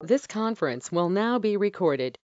This conference will now be recorded.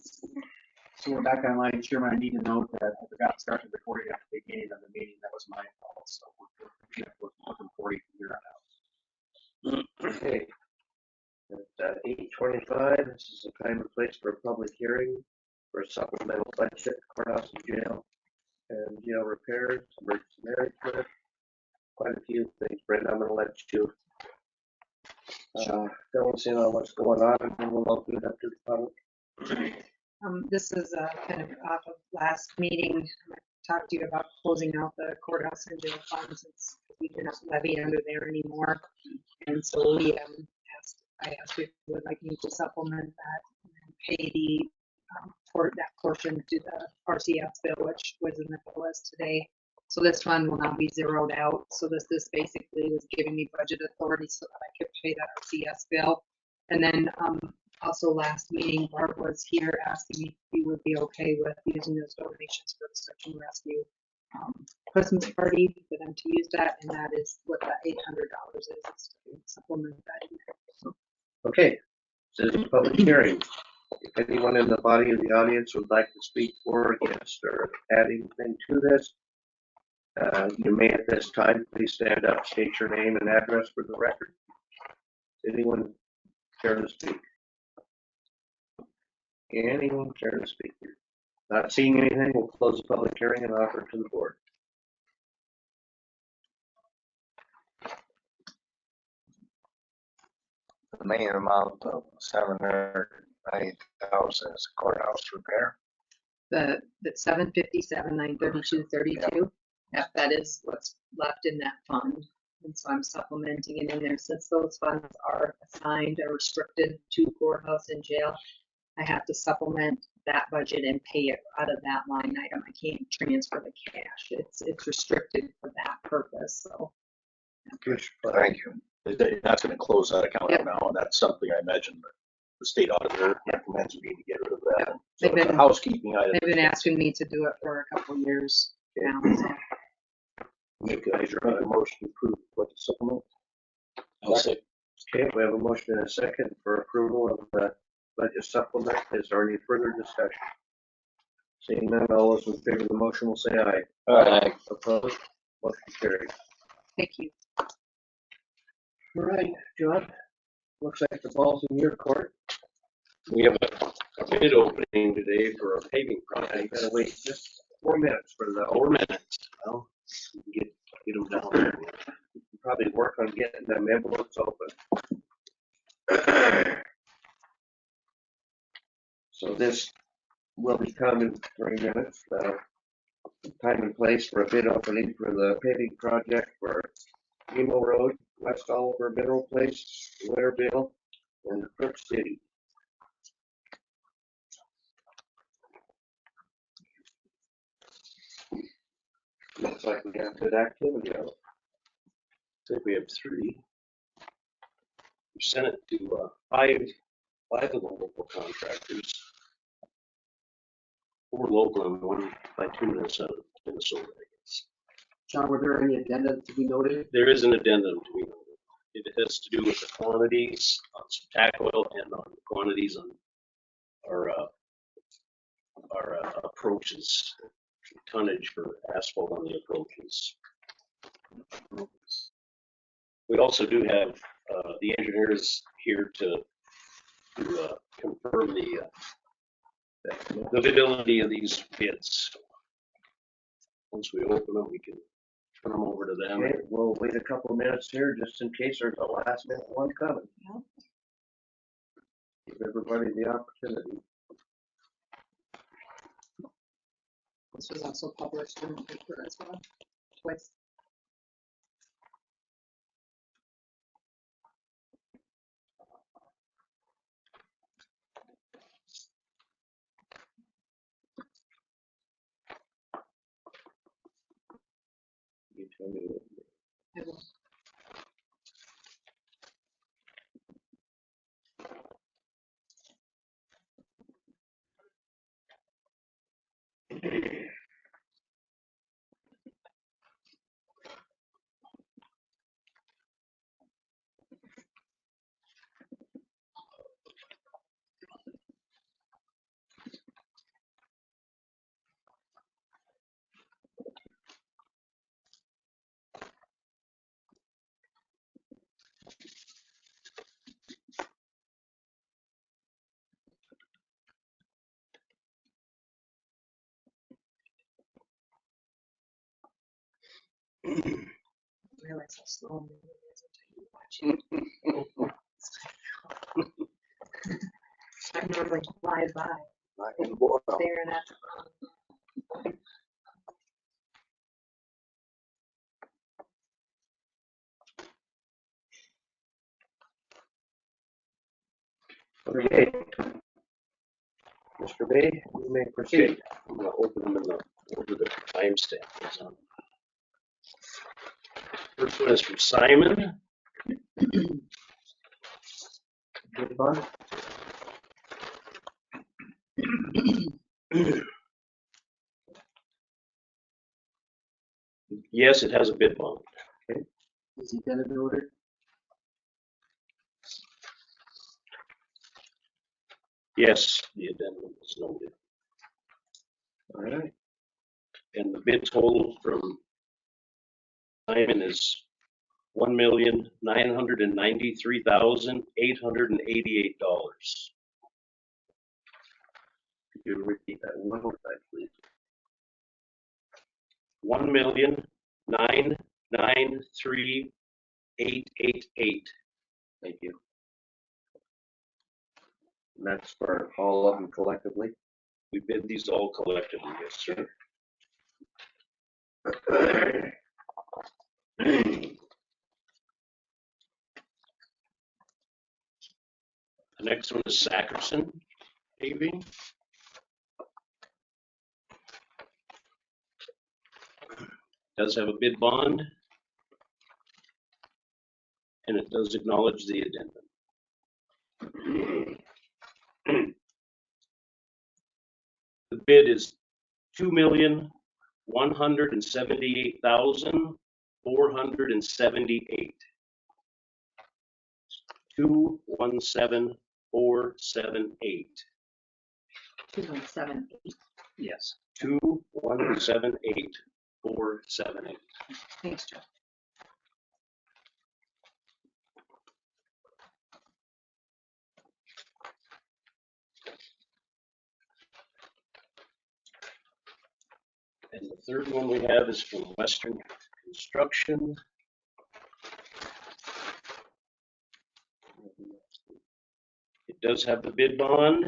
So we're back online, Chairman. I need to note that I forgot to start the recording at the beginning of the meeting. That was my fault. So we're looking 40 from here on out. Okay. At 8:25, this is the time and place for a public hearing for a supplemental budget, courthouse and jail, and jail repairs, emergency management, quite a few things. Brenda, I'm gonna let you fill us in on what's going on, and then we'll open it up to the public. This is kind of off of last meeting. I talked to you about closing out the courthouse and jail funds since we do not levy under there anymore. And so we I asked if you would like me to supplement that and pay the that portion to the RCS bill, which was in the bill list today. So this fund will now be zeroed out. So this basically was giving me budget authority so that I could pay that RCS bill. And then also last meeting, Barb was here asking me if we would be okay with using those donations for the search and rescue Christmas party for them to use that, and that is what that $800 is to supplement that in there. Okay, this is a public hearing. If anyone in the body of the audience would like to speak for or against or add anything to this, you may at this time please stand up, state your name and address for the record. Anyone care to speak? Anyone care to speak? Not seeing anything, we'll close the public hearing and offer it to the board. The main amount of $790,000 is courthouse repair. The 757, 932, 32. Yep, that is what's left in that fund. And so I'm supplementing it in there since those funds are assigned or restricted to courthouse and jail. I have to supplement that budget and pay it out of that line item. I can't transfer the cash. It's restricted for that purpose. So Thank you. That's going to close that account Yep. out now, and that's something I imagine the state auditor recommends we need to get rid of that. Yep. So They've it's a been- housekeeping item. they've been asking me to do it for a couple years now. So. Make a motion to approve what the supplement. I'll say. Okay, we have a motion and a second for approval of the budget supplement. Is there any further discussion? Seeing none, all those in favor of the motion will say aye. Aye. Opposed? Motion carried. Thank you. All right, John, looks like the ball's in your court. We have a bid opening today for a paving I project. gotta wait just 4 minutes for the 4 minutes. Well, get them down there. You can probably work on getting them envelopes open. So this will be coming in 3 minutes. Time and place for a bid opening for the paving project for Emo Road, West Oliver Mineral Place, Winterville, and Crook City. Looks like we got good activity out. I think we have 3. We sent it to five of the local contractors. 4 local and 1 by 2 Minnesota, I guess. John, were there any addenda to be noted? There is an addendum to be noted. It has to do with the quantities on some tack oil and on the quantities on our approaches, tonnage for asphalt on the approaches. We also do have the engineers here to confirm the validity of these bids. Once we open them, we can turn them over to them. Okay, we'll wait a couple minutes here just in case there's a last minute one coming. Yep. Give everybody the opportunity. This was also published in the paper as well, twice. You tell me what. I will. Realize how slow I'm moving is until you watch it. I normally fly by, I can boil. staring at the Okay. Mr. Bay, you may proceed. Okay, I'm gonna open them in the order the timestamp is on. First one is from Simon. Good fun. Yes, it has a bid bond. Is he gonna do it? Yes, the addendum is noted. All right. And the bid total from Simon is $1,993,888. Could you repeat that one more time, please? $1,993,888. Thank you. And that's for all of them collectively? We bid these all collectively, yes, sir. The next one is Sackerson paving. Does have a bid bond. And it does acknowledge the addendum. The bid is $2,178,478. 217,478. 217. Yes. 217,878. Thanks, Joe. And the third one we have is from Western Construction. It does have the bid bond.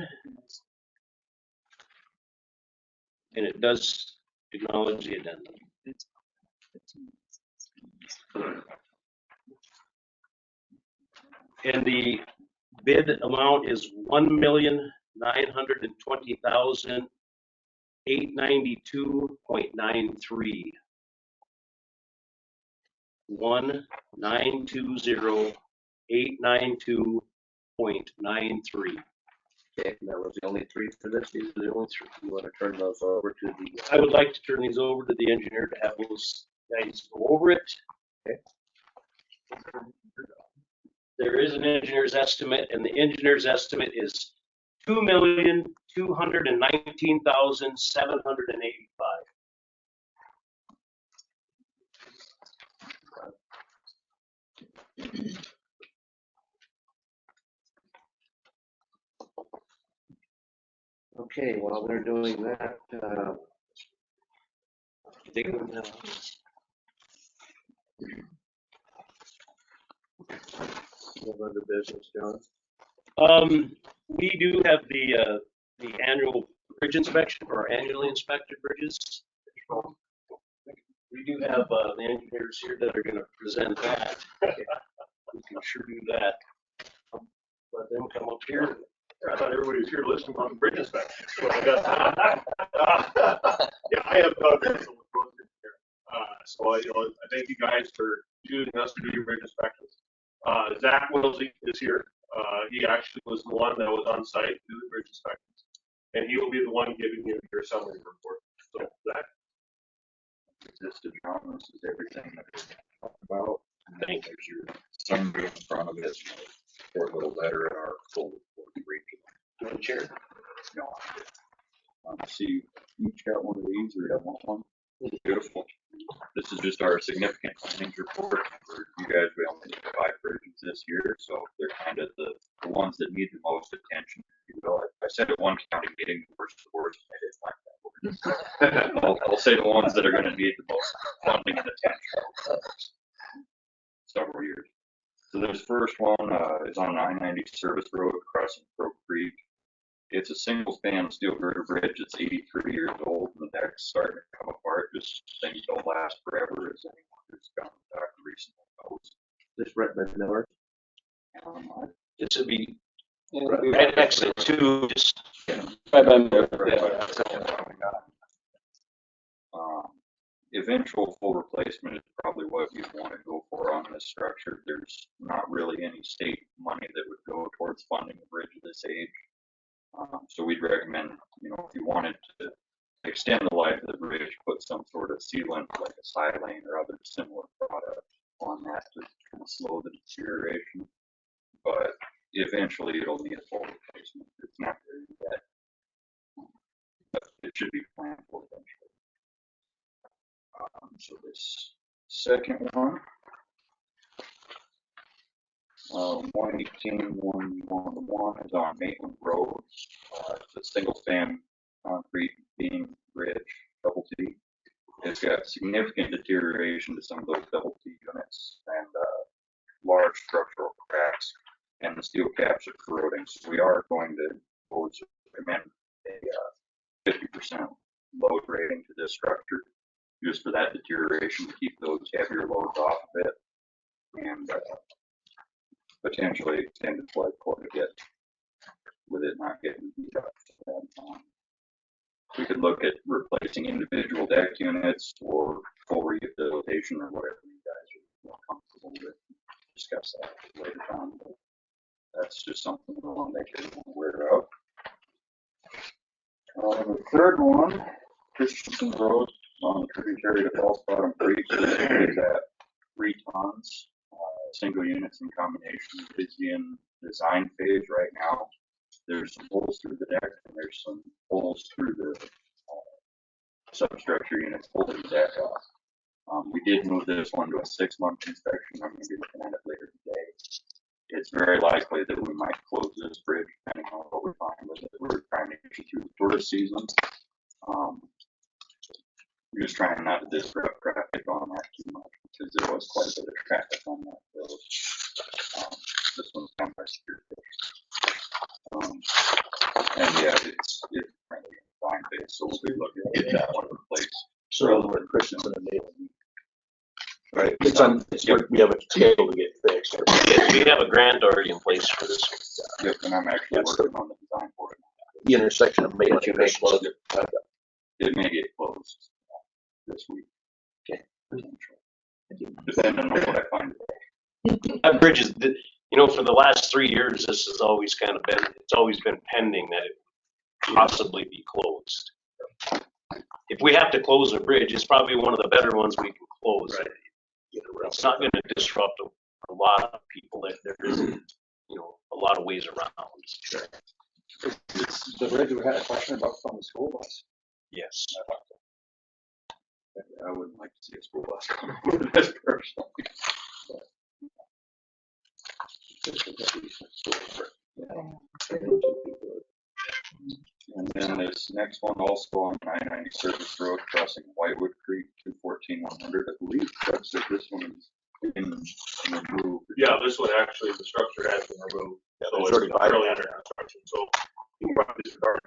And it does acknowledge the addendum. And the bid amount is $1,920,892.93. 1,920,892.93. Okay, and that was the only three for this. These are the only three. You want to turn those over to the. I would like to turn these over to the engineer to have those guys go over it. Okay. There is an engineer's estimate, and the engineer's estimate is $2,219,785. Okay, while they're doing that, Dig them down. what other business, John? We do have the annual bridge inspection for our annually inspected bridges. We do have the engineers here that are going to present that. We can sure do that. Let them come up here. I thought everybody was here listening on the bridge inspection. Yeah, I have business with Rosen here. So I thank you guys for choosing us to do your bridge inspections. Zach Wilsey is here. He actually was the one that was on site to do the bridge inspections, and he will be the one giving you your summary report. So Zach. This is John, this is everything that we talked about. Thank you. There's your summary in front of it, short little letter in our folder for you to read. Chair. No. See, each got one of these, or you have one? Beautiful. This is just our significant plannings report. For you guys, we only did 5 bridges this year, so they're kind of the ones that need the most attention. If you will. I said at one county meeting, the worst, I didn't like that word. I'll say the ones that are going to need the most funding and attention several years. So this first one is on I-90 Service Road crossing Crow Creek. It's a single span steel girder bridge. It's 83 years old, and the deck's starting to come apart. Just things don't last forever, as anyone who's gone back recently knows. This Redmond Miller. This would be right next to just right by me. Eventual full replacement is probably what you'd want to go for on this structure. There's not really any state money that would go towards funding a bridge of this age. So we'd recommend, if you wanted to extend the life of the bridge, put some sort of sealant like a silane or other similar product on that to kind of slow the deterioration. But eventually it'll need a full replacement. It's not there yet. But it should be planned for eventually. So this second one, 118-111 is on Maitland Road. It's a single span concrete beam bridge, double T. It's got significant deterioration to some of those double T units and large structural cracks, and the steel caps are corroding. So we are going to recommend a 50% load rating to this structure, just for that deterioration, to keep those heavier loads off of it, and potentially extend its life quite a bit with it not getting beat up. We could look at replacing individual deck units or full rehabilitation or whatever you guys are more comfortable with. Discuss that later on, but that's just something we want to make everyone aware of. The third one, Christensen Road on the tributary to False Bottom Creek, is at 3 tons. Single units in combination is in design phase right now. There's some holes through the deck, and there's some holes through the substructure units holding the deck off. We did move this one to a 6-month inspection. I'm going to be looking at it later today. It's very likely that we might close this bridge depending on what we find with it. We're trying to get through the tourist season. We're just trying not to disrupt traffic on that too much, because there was quite a bit of traffic on that road. This one's kind of and yeah, it's currently in fine phase, so we'll be looking at that one replaced. So we're Christensen and Maitland. Right. We have a schedule to get fixed. We have a grant already in place for this. Yep, and I'm actually working on the design for it. The intersection of Maitland and Christensen. It may get closed this week. Okay. Depending on what I find today. That bridge is, for the last 3 years, this has always it's always been pending that it possibly be closed. If we have to close a bridge, it's probably one of the better ones we can close. Right. It's not going to disrupt a lot of people. That there isn't, a lot of ways around. Sure. The bridge we had a question about from the school bus. Yes. I wouldn't like to see a school bus come over this personally. And then this next one also on I-90 Service Road crossing Whitewood Creek, 214-100. I believe Chuck said this one is been removed. Yeah, this one actually, the structure has been removed. Yeah, So it's it's already currently under construction. So you can probably disregard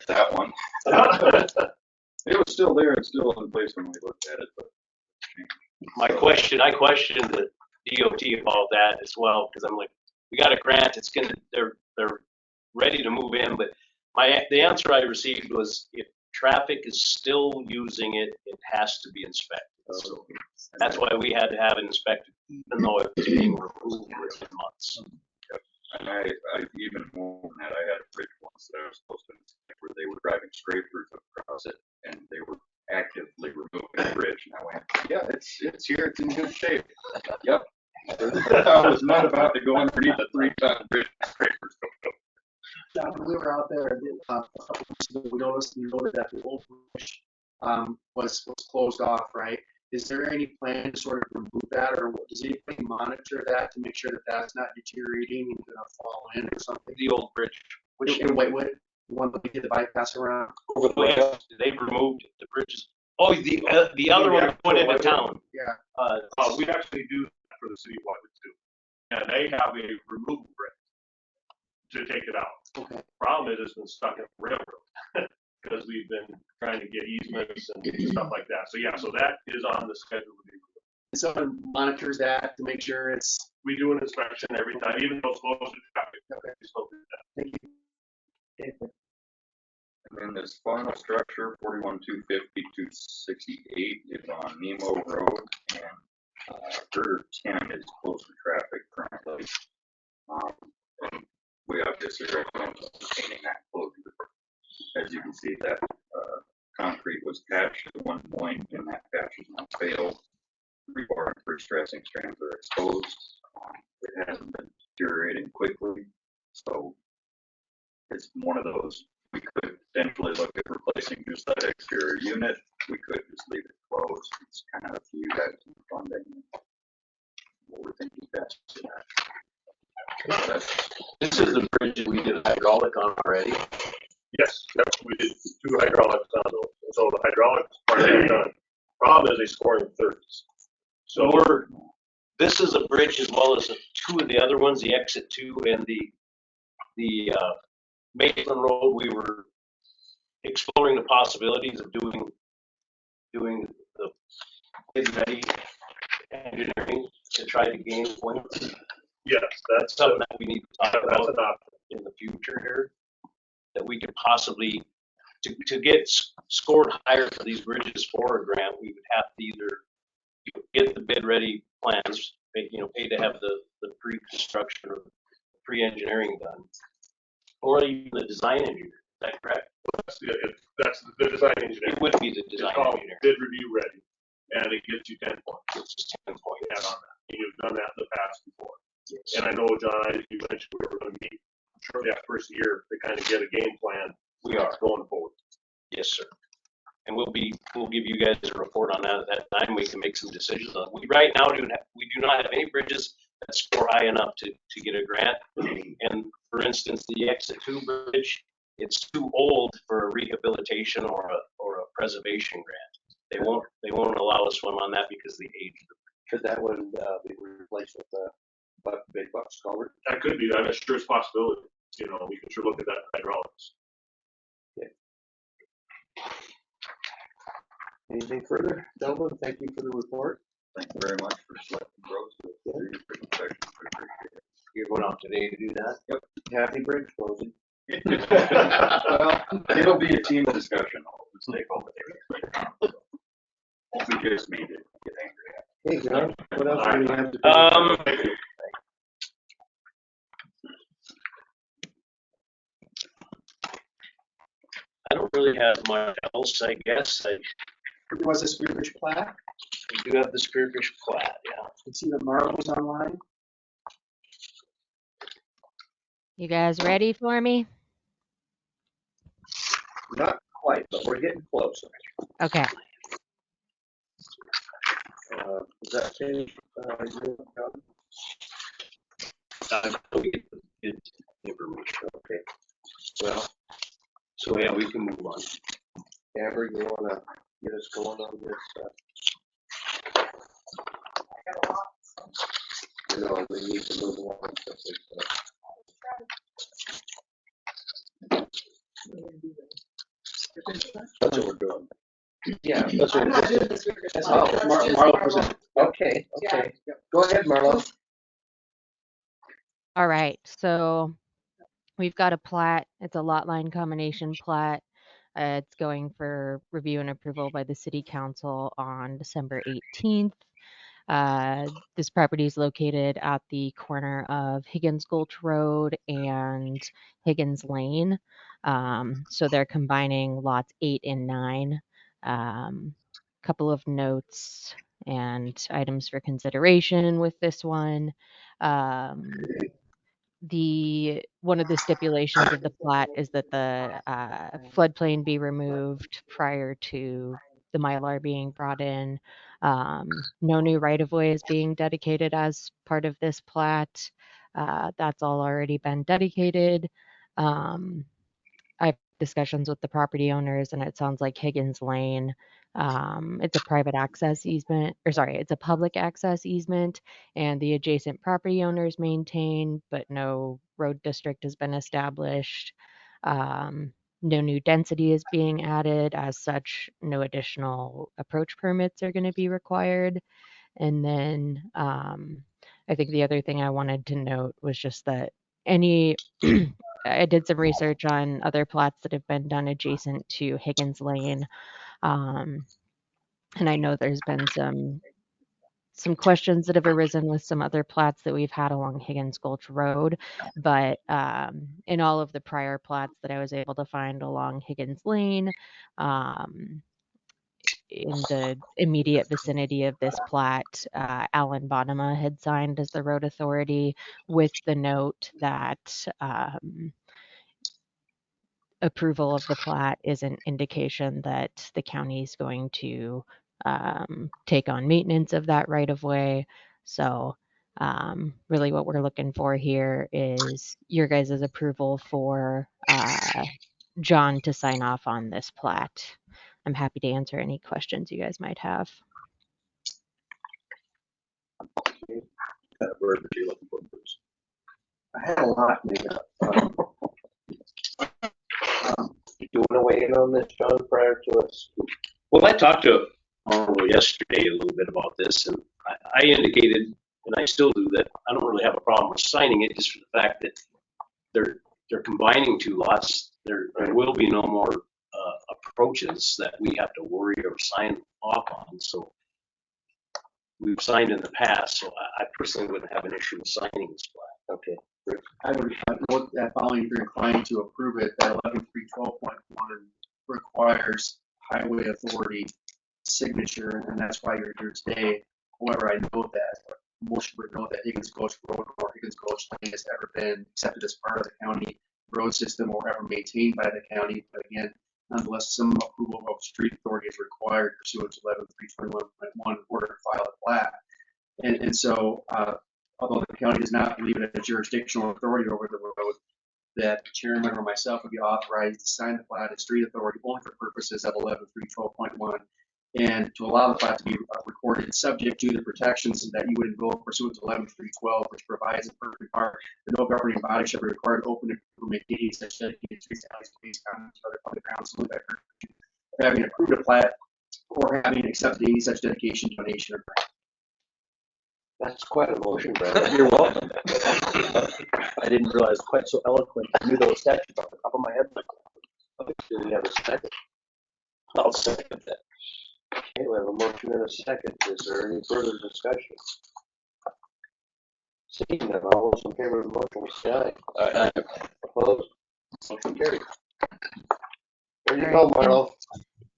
That one. It was still there and still in place when we looked at it, but I questioned the DOT about that as well, because I'm like, we got a grant, they're ready to move in, but the answer I received was if traffic is still using it, it has to be inspected. So that's why we had to have it inspected, even though it was being removed within months. And I even more than that, I had a bridge once that I was supposed to inspect where they were driving scrapers across it, and they were actively removing the bridge. And I went, yeah, it's here, it's in good shape. Yep. I was not about to go underneath a 3-ton bridge with scrapers. When we were out there, we noted that the old bridge was closed off, right? Is there any plan to sort of remove that, or does anybody monitor that to make sure that that's not deteriorating and gonna fall in or something? The old bridge, which in Whitewood, the one that we did the bypass around. over the way they've removed the bridges. Oh, the other one went into town. Yeah. We actually do that for the city of Whitewood too. And they have a removal bridge to take it out. Okay. Problem is, it's been stuck in the railroad because we've been trying to get easements and stuff like that. So yeah, so that is on the schedule to be. Someone monitors that to make sure it's. We do an inspection every time, even though it's close to traffic. Okay. We still do that. Thank you. And then this final structure, 41-250-268 is on Nemo Road, and Girder 10 is closed to traffic currently. And we obviously recommend maintaining that closure. As you can see, that concrete was patched at one point, and that patch has now failed. Rebar and pre-stressing strands are exposed. It hasn't been deteriorating quickly, so it's one of those. We could potentially look at replacing just that exterior unit. We could just leave it closed. It's kind of up to you guys in funding. What we're thinking best for that. This is the bridge that we did hydraulic on already. Yes, we did 2 hydraulics on those. So the hydraulics part is done. Problem is they score in thirds. So This is a bridge as well as 2 of the other ones, the exit 2 and the Maitland Road. We were exploring the possibilities of doing the bid-ready engineering to try to gain points. yes, That's something that we need to talk that's about an option. in the future here, that we could possibly, to get scored higher for these bridges for a grant, we would have to either get the bid-ready plans, pay to have the pre-construction or pre-engineering done, or even the design engineer. Is that correct? That's the design engineer. It would be the design It's called engineer. bid review ready, and it gets you 10 points. It's just 10 points. Add on that. And you've done that in the past before. Yes. And I know, John, you mentioned we were going to meet shortly after first year to kind of get a game plan. We are. Going forward. Yes, sir. And we'll give you guys a report on that at that time. We can make some decisions on. We right now we do not have any bridges that score high enough to get a grant. And for instance, the exit 2 bridge, it's too old for a rehabilitation or a preservation grant. They won't allow us one on that because of the age of the bridge. Could that one be replaced with a big box culvert? That could be. I'm not sure it's a possibility. We can sure look at that hydraulics. Anything further? Gentlemen, thank you for the report. Thank you very much for selecting roads to do your pre-inspection. We appreciate it. You're going out today to do that? Yep. Happy bridge closing. Well, it'll be a team discussion. Let's take all the data. Won't be just me to get angry at. Hey, John, what else do we have to do? I don't really have much else, I guess. I Was a Spearfish plat? do have the Spearfish plat, yeah. You can see the marbles online. You guys ready for me? Not quite, but we're getting close. Okay. Is that finished? We get information. Okay. Well, So yeah, we can move on. Amber, you wanna get us going on this? We need to move along. That's what we're doing. Yeah, that's what I'm we're not doing. doing this. Oh, Marlo presented. Okay. Go ahead, Marlo. All right. So we've got a plat. It's a lot line combination plat. It's going for review and approval by the City Council on December 18th. This property is located at the corner of Higgins Gulch Road and Higgins Lane. So they're combining lots 8 and 9. Couple of notes and items for consideration with this one. One of the stipulations of the plat is that the floodplain be removed prior to the Mylar being brought in. No new right-of-way is being dedicated as part of this plat. That's all already been dedicated. I've discussions with the property owners, and it sounds like Higgins Lane, it's a private access easement, or sorry, it's a public access easement, and the adjacent property owners maintain, but no road district has been established. No new density is being added. As such, no additional approach permits are going to be required. And then I think the other thing I wanted to note was just that any, I did some research on other plots that have been done adjacent to Higgins Lane. And I know there's been some questions that have arisen with some other plats that we've had along Higgins Gulch Road, but in all of the prior plats that I was able to find along Higgins Lane, in the immediate vicinity of this plat, Alan Bonema had signed as the road authority with the note that approval of the plat is an indication that the county is going to take on maintenance of that right of way. So really what we're looking for here is your guys' approval for John to sign off on this plat. I'm happy to answer any questions you guys might have. What word are you looking for, Bruce? I had a lot, maybe. Do you want to weigh in on this, John, prior to us? Well, I talked to Honorable yesterday a little bit about this, and I indicated, and I still do, that I don't really have a problem with signing it, just for the fact that they're combining two lots. There will be no more approaches that we have to worry or sign off on. So we've signed in the past, so I personally wouldn't have an issue with signing this plat. Okay. I would note that following, if you're inclined to approve it, that 11.312.1 requires highway authority signature, and that's why you're here today. However, I note that most would know that Higgins Gulch Road or Higgins Gulch Lane has ever been accepted as part of the county road system or ever maintained by the county. But again, nonetheless, some approval of street authority is required pursuant to 11.321.1 in order to file a plat. And so, although the county does not believe it has jurisdictional authority over the road, that the chairman or myself would be authorized to sign the plat as street authority only for purposes of 11.312.1, and to allow the plat to be recorded subject to the protections that you would invoke pursuant to 11.312, which provides a perfect part that no governing body shall be required to open and maintain such dedicated streets, alleys, ways, commons, or other public grounds solely by virtue of having approved a plat or having accepted any such dedication, donation, or grant. That's quite a motion, Brad. You're welcome. I didn't realize quite so eloquent. I knew those statutes off the top of my head. Do we have a second? I'll second that. Okay, we have a motion and a second. Is there any further discussion? Seeing none, all those in favor of the motion, say aye. Aye. Opposed? Motion carried. There you All go, right,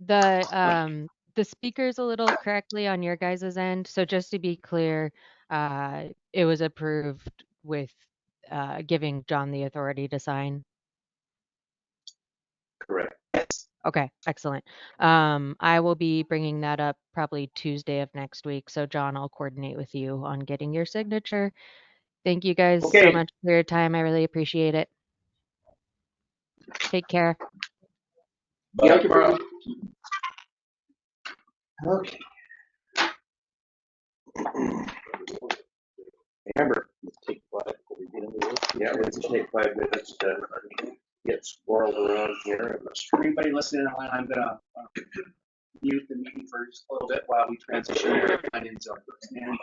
Marlo. the speaker's a little correctly on your guys' end. So just to be clear, it was approved with giving John the authority to sign. Correct. Okay, excellent. I will be bringing that up probably Tuesday of next week. So John, I'll coordinate with you on getting your signature. Thank you guys so Okay. much for your time. I really appreciate it. Take care. Thank you, Marlo. Okay. Remember, let's take 5 before we get into this. Yeah, let's take 5 minutes to get squirreled around here. For anybody listening online, I'm gonna mute the meeting for just a little bit while we transition our into our stand.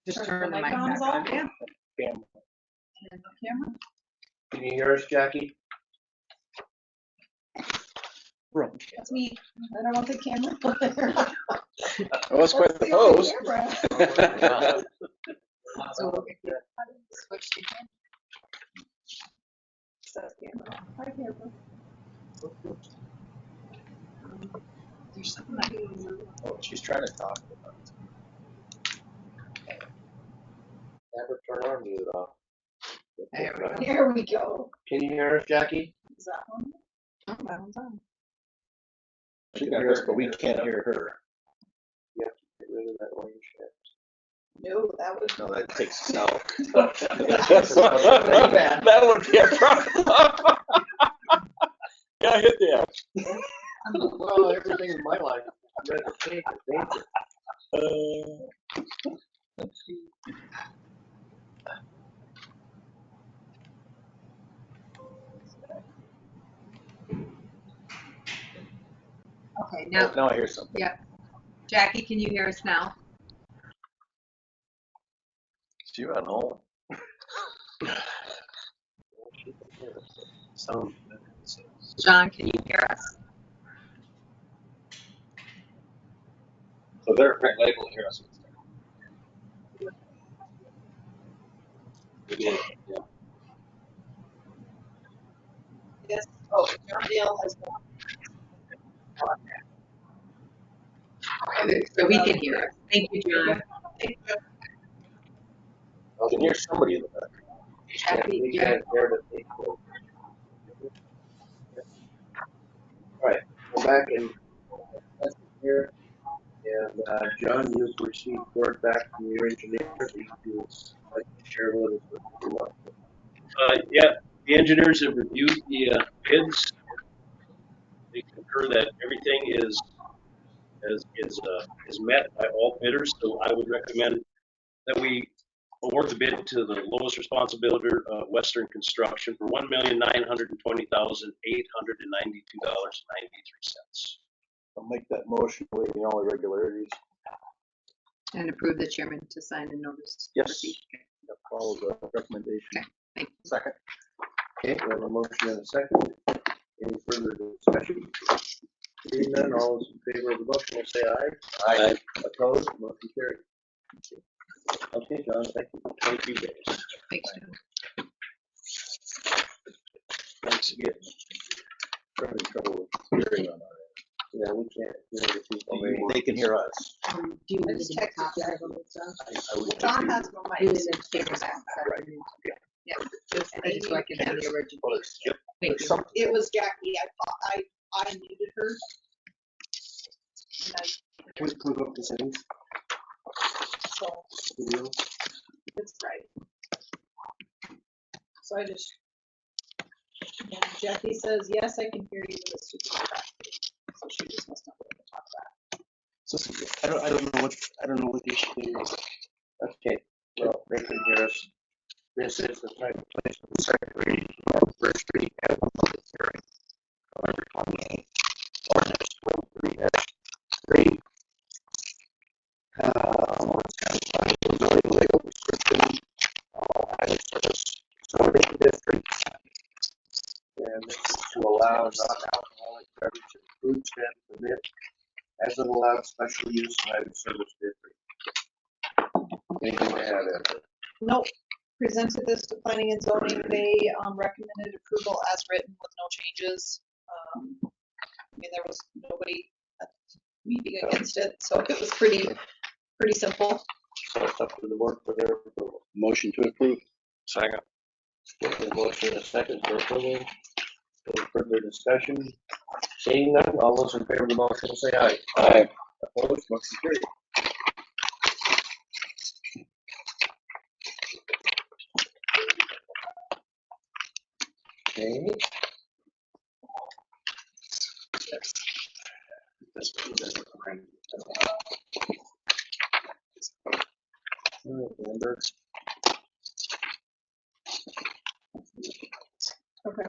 Just turn the mic microphones back on. off? Yeah. Camera. And the camera? Can you hear us, Jackie? That's me. I don't want the camera put there. Well, that's quite the pose. So we'll get switch to camera. Says camera. Hi, camera. There's something I can remember. Oh, she's trying to talk. Never turn our mute off. There we go. Can you hear us, Jackie? Is that one? Oh, that one's on. She can hear us, but we can't hear her. You have to get rid of that orange shit. No, that was. No, that takes us out. That would be a problem. Yeah, hit the X. Well, everything in my life, red tape is dangerous. Let's see. Okay, now, Now I hear something. Jackie, can you hear us now? She went home. Sound. John, can you hear us? So they're print label here. So Yes. Oh, John Dale has one. Okay, so we can hear us. Thank you, John. Thank you. I can hear somebody in the back. Jackie, We yeah. can't hear the tape. All right, go back and here. And John, you've received word back from your engineer that you would like to share with us what you want. Yeah, the engineers have reviewed the bids. They concur that everything is met by all bidders. So I would recommend that we award the bid to the lowest responsibility, Western Construction, for $1,920,892.93. I'll make that motion, waiving all irregularities. And approve the chairman to sign the notice. Yes. Follow the recommendation. Thank you. Second. Okay, we have a motion and a second. Any further discussion? Seeing none, all those in favor of the motion will say aye. Aye. Opposed, motion carried. Okay, John, thank you. Thank you, guys. Thanks, John. Thanks again. We're having trouble with hearing on our end. Yeah, we can't hear the people. They can hear us. Do you I need just to texted copy Jack. of it, John? I would John has no Do mic. it in favor back. Right. Yeah, just so I can have the original. Yep. Thank There's you. something. It was Jackie. I muted her. And Can we go up to settings? so Video? it's right. So I just. And Jackie says, yes, I can hear you, but it's super crackly. So she just must not be able to talk back. So, I don't know what the issue is. Okay, well, they can hear us. This is the time and place for the second reading of first reading and public hearing. November 28th, ordinance 23-3. Lawrence County Planning and Zoning legal restriction, access zoning districts. And this is to allow non-alcoholic beverage and food stand permit as an allowed special use live service district. Anything to add, Esther? Nope. Presented this to planning and zoning. They recommended approval as written with no changes. I mean, there was nobody at the meeting against it, so it was pretty simple. So it's up to the board for their approval. Motion to approve. second. With a motion and a second for approval. Any further discussion? Seeing none, all those in favor of the motion will say aye. Aye. Opposed, motion carried. Okay. All right, Amber. Okay.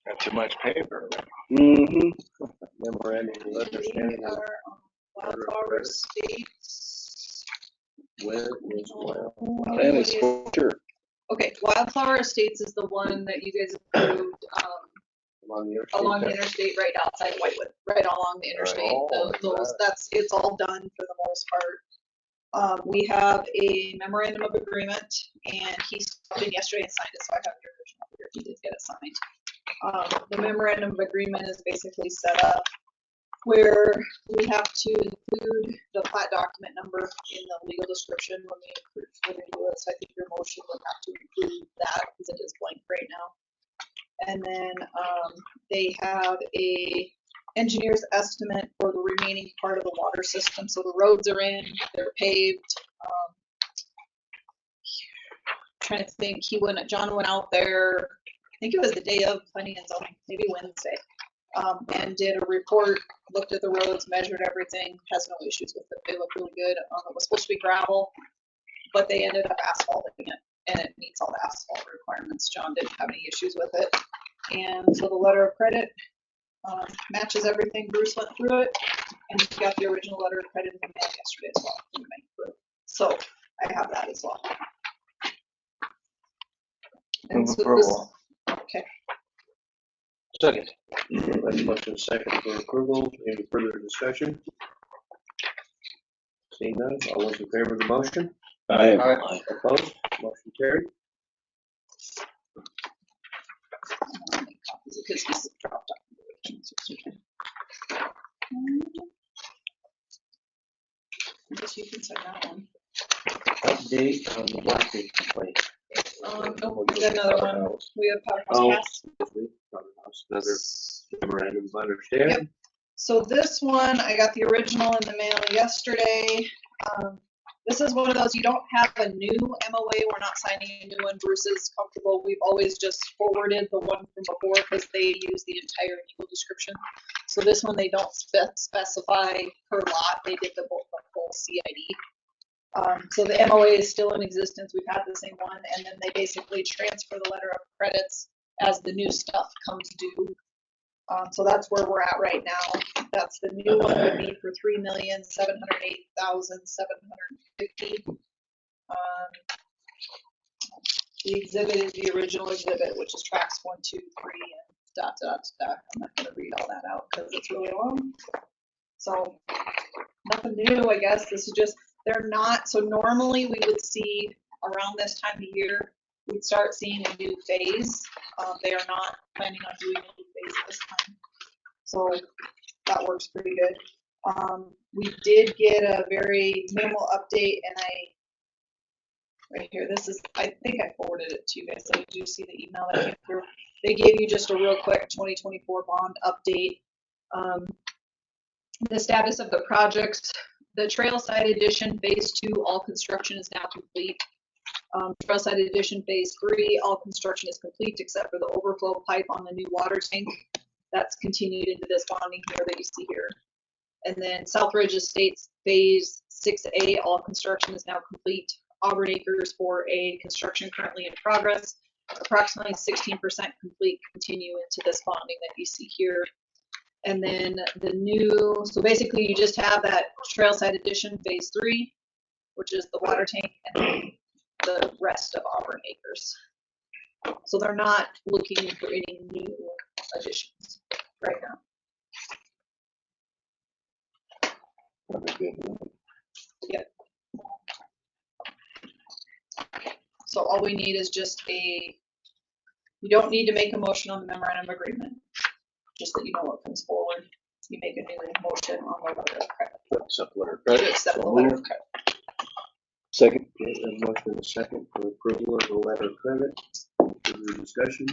Got too much paper. Mm-hmm. Memorandum of understanding. Wildflower Estates. Where is Wild? And exposure. Okay, Wildflower Estates is the one that you guys approved, along the interstate right outside Whitewood, right along the interstate. It's all done for the most part. We have a memorandum of agreement, and he stopped in yesterday and signed it, so I have your original here. He did get it signed. The memorandum of agreement is basically set up where we have to include the plat document number in the legal description when we do it. So I think your motion would have to include that because it is blank right now. And then they have a engineer's estimate for the remaining part of the water system. So the roads are in, they're paved. Trying to think, John went out there, I think it was the day of planning and zoning, maybe Wednesday, and did a report, looked at the roads, measured everything, has no issues with it. They look really good. It was supposed to be gravel, but they ended up asphalting it, and it meets all the asphalt requirements. John didn't have any issues with it. And so the letter of credit matches everything. Bruce went through it, and he got the original letter of credit in the mail yesterday as well from the bank group. So I have that as well. And so this, okay. Second. Motion second for approval. Any further discussion? Seeing none, all those in favor of the motion? Aye. Opposed? Motion carried. Because he's dropped off. I guess you can sign that one. Update on the Blackney complaint. Nope, we got another one. We have Powerhouse Pass. Another memorandum of understanding. Yep. So this one, I got the original in the mail yesterday. This is one of those, you don't have a new MOA, we're not signing a new one. Bruce is comfortable. We've always just forwarded the one from before because they use the entire legal description. So this one, they don't specify per lot. They did the whole CID. So the MOA is still in existence. We've had the same one, and then they basically transfer the letter of credits as the new stuff comes due. So that's where we're at right now. That's the new one would be for $3,708,750. The exhibit is the original exhibit, which is tracks 1, 2, 3, and dot, dot, dot. I'm not going to read all that out because it's really long. So nothing new, I guess. This is just, they're not, so normally we would see around this time of year, we'd start seeing a new phase. They are not planning on doing a new phase this time. So that works pretty good. We did get a very minimal update, and right here, this is, I think I forwarded it to you guys. So you do see the email that came through. They gave you just a real quick 2024 bond update. The status of the projects, the Trailside Edition Phase 2, all construction is now complete. Trailside Edition Phase 3, all construction is complete except for the overflow pipe on the new water tank. That's continued into this bonding here that you see here. And then Southridge Estates Phase 6A, all construction is now complete. Auburn Acres 4A, construction currently in progress. Approximately 16% complete, continue into this bonding that you see here. And then the new, so basically you just have that Trailside Edition Phase 3, which is the water tank, and then the rest of Auburn Acres. So they're not looking for any new additions right now. Yep. So all we need is just you don't need to make a motion on the memorandum of agreement, just that you know what comes forward. You make a new motion on the letter of credit. Accept letter of credit. Accept the letter of credit. Second. Okay, a motion and second for approval of the letter of credit. Further discussion?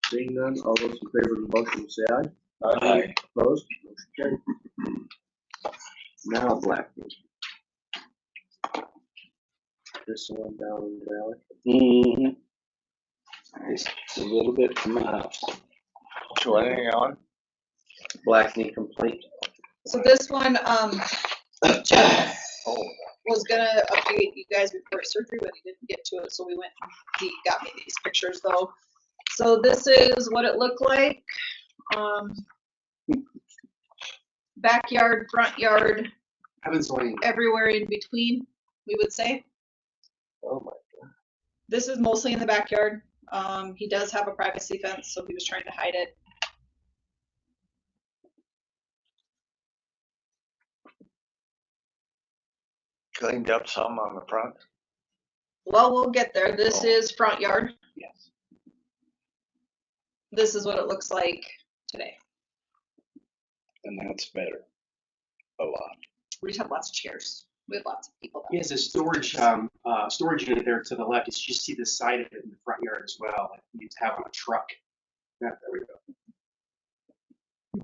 Seeing none, all those in favor of the motion say aye. Aye. Opposed? Motion carried. Now Blackney. This one down in the valley. Just a little bit from my house. So anything on? Blackney complaint. So this one, Jeff was gonna update you guys before surgery, but he didn't get to it, so we went. He got me these pictures though. So this is what it looked like. Backyard, front yard, everywhere in between. we would say. Oh my. This is mostly in the backyard. He does have a privacy fence, so he was trying to hide it. Cleaned up some on the front. Well, we'll get there. This is front yard. Yes. This is what it looks like today. And that's better. A lot. We just have lots of chairs. We have lots of people. He has a storage unit there to the left. You just see the side of it in the front yard as well, like you have on a truck. Yeah, there we go.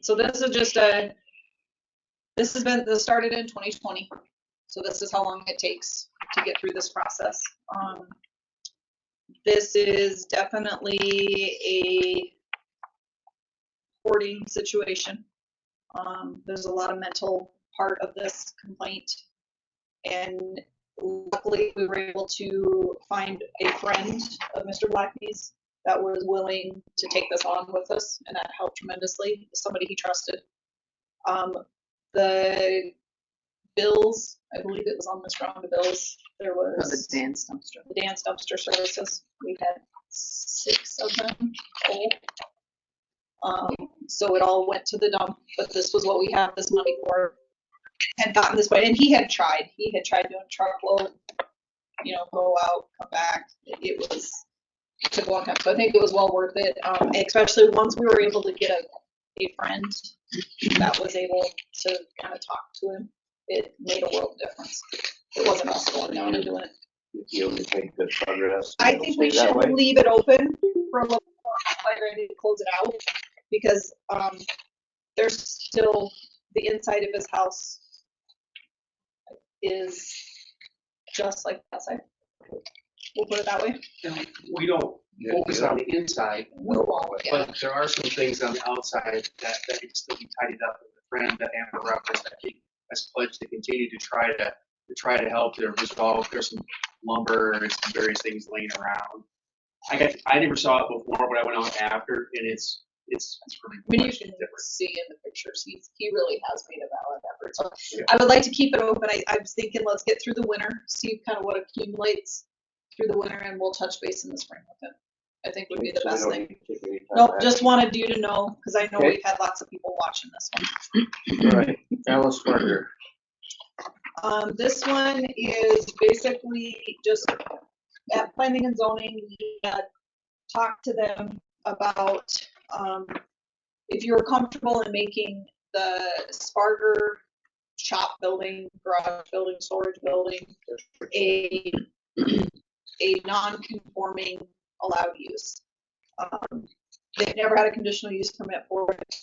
So this is just this started in 2020. So this is how long it takes to get through this process. This is definitely a hoarding situation. There's a lot of mental part of this complaint, and luckily we were able to find a friend of Mr. Blackney's that was willing to take this on with us, and that helped tremendously. Somebody he trusted. The bills, I believe it was on this round of bills. There was The dance dumpster. the dance dumpster services. We had 6 of them full. So it all went to the dump, but this was what we had this money for. Had gotten this way, and he had tried doing truckload, go out, come back. It took a long time, so I think it was well worth it. Especially once we were able to get a friend that was able to kind of talk to him, it made a world of difference. It wasn't us going down and doing it. You only take good progress. I think we should leave it open for a little while, ready to close it out, because there's still the inside of his house is just like the outside. We'll put it that way. And we don't focus on the inside, We won't, yeah. but there are some things on the outside that can still be tidied up. With a friend that Amber referenced, that he has pledged to continue to try to help there resolve. There's some lumber and some various things laying around. I never saw it before, but I went out after, and it's really I mean, you much can different. see in the pictures, he really has made a valid effort. So I would like to keep it open. I was thinking, let's get through the winter, see kind of what accumulates through the winter, and we'll touch base in the spring with it. I think would be the best thing. Nope, just wanted you to know, because I know we've had lots of people watching this one. All right, Alice Parker. This one is basically just at planning and zoning. We had talked to them about if you're comfortable in making the Sparger shop building, garage building, storage building a non-conforming allowed use. They've never had a conditional use permit for it.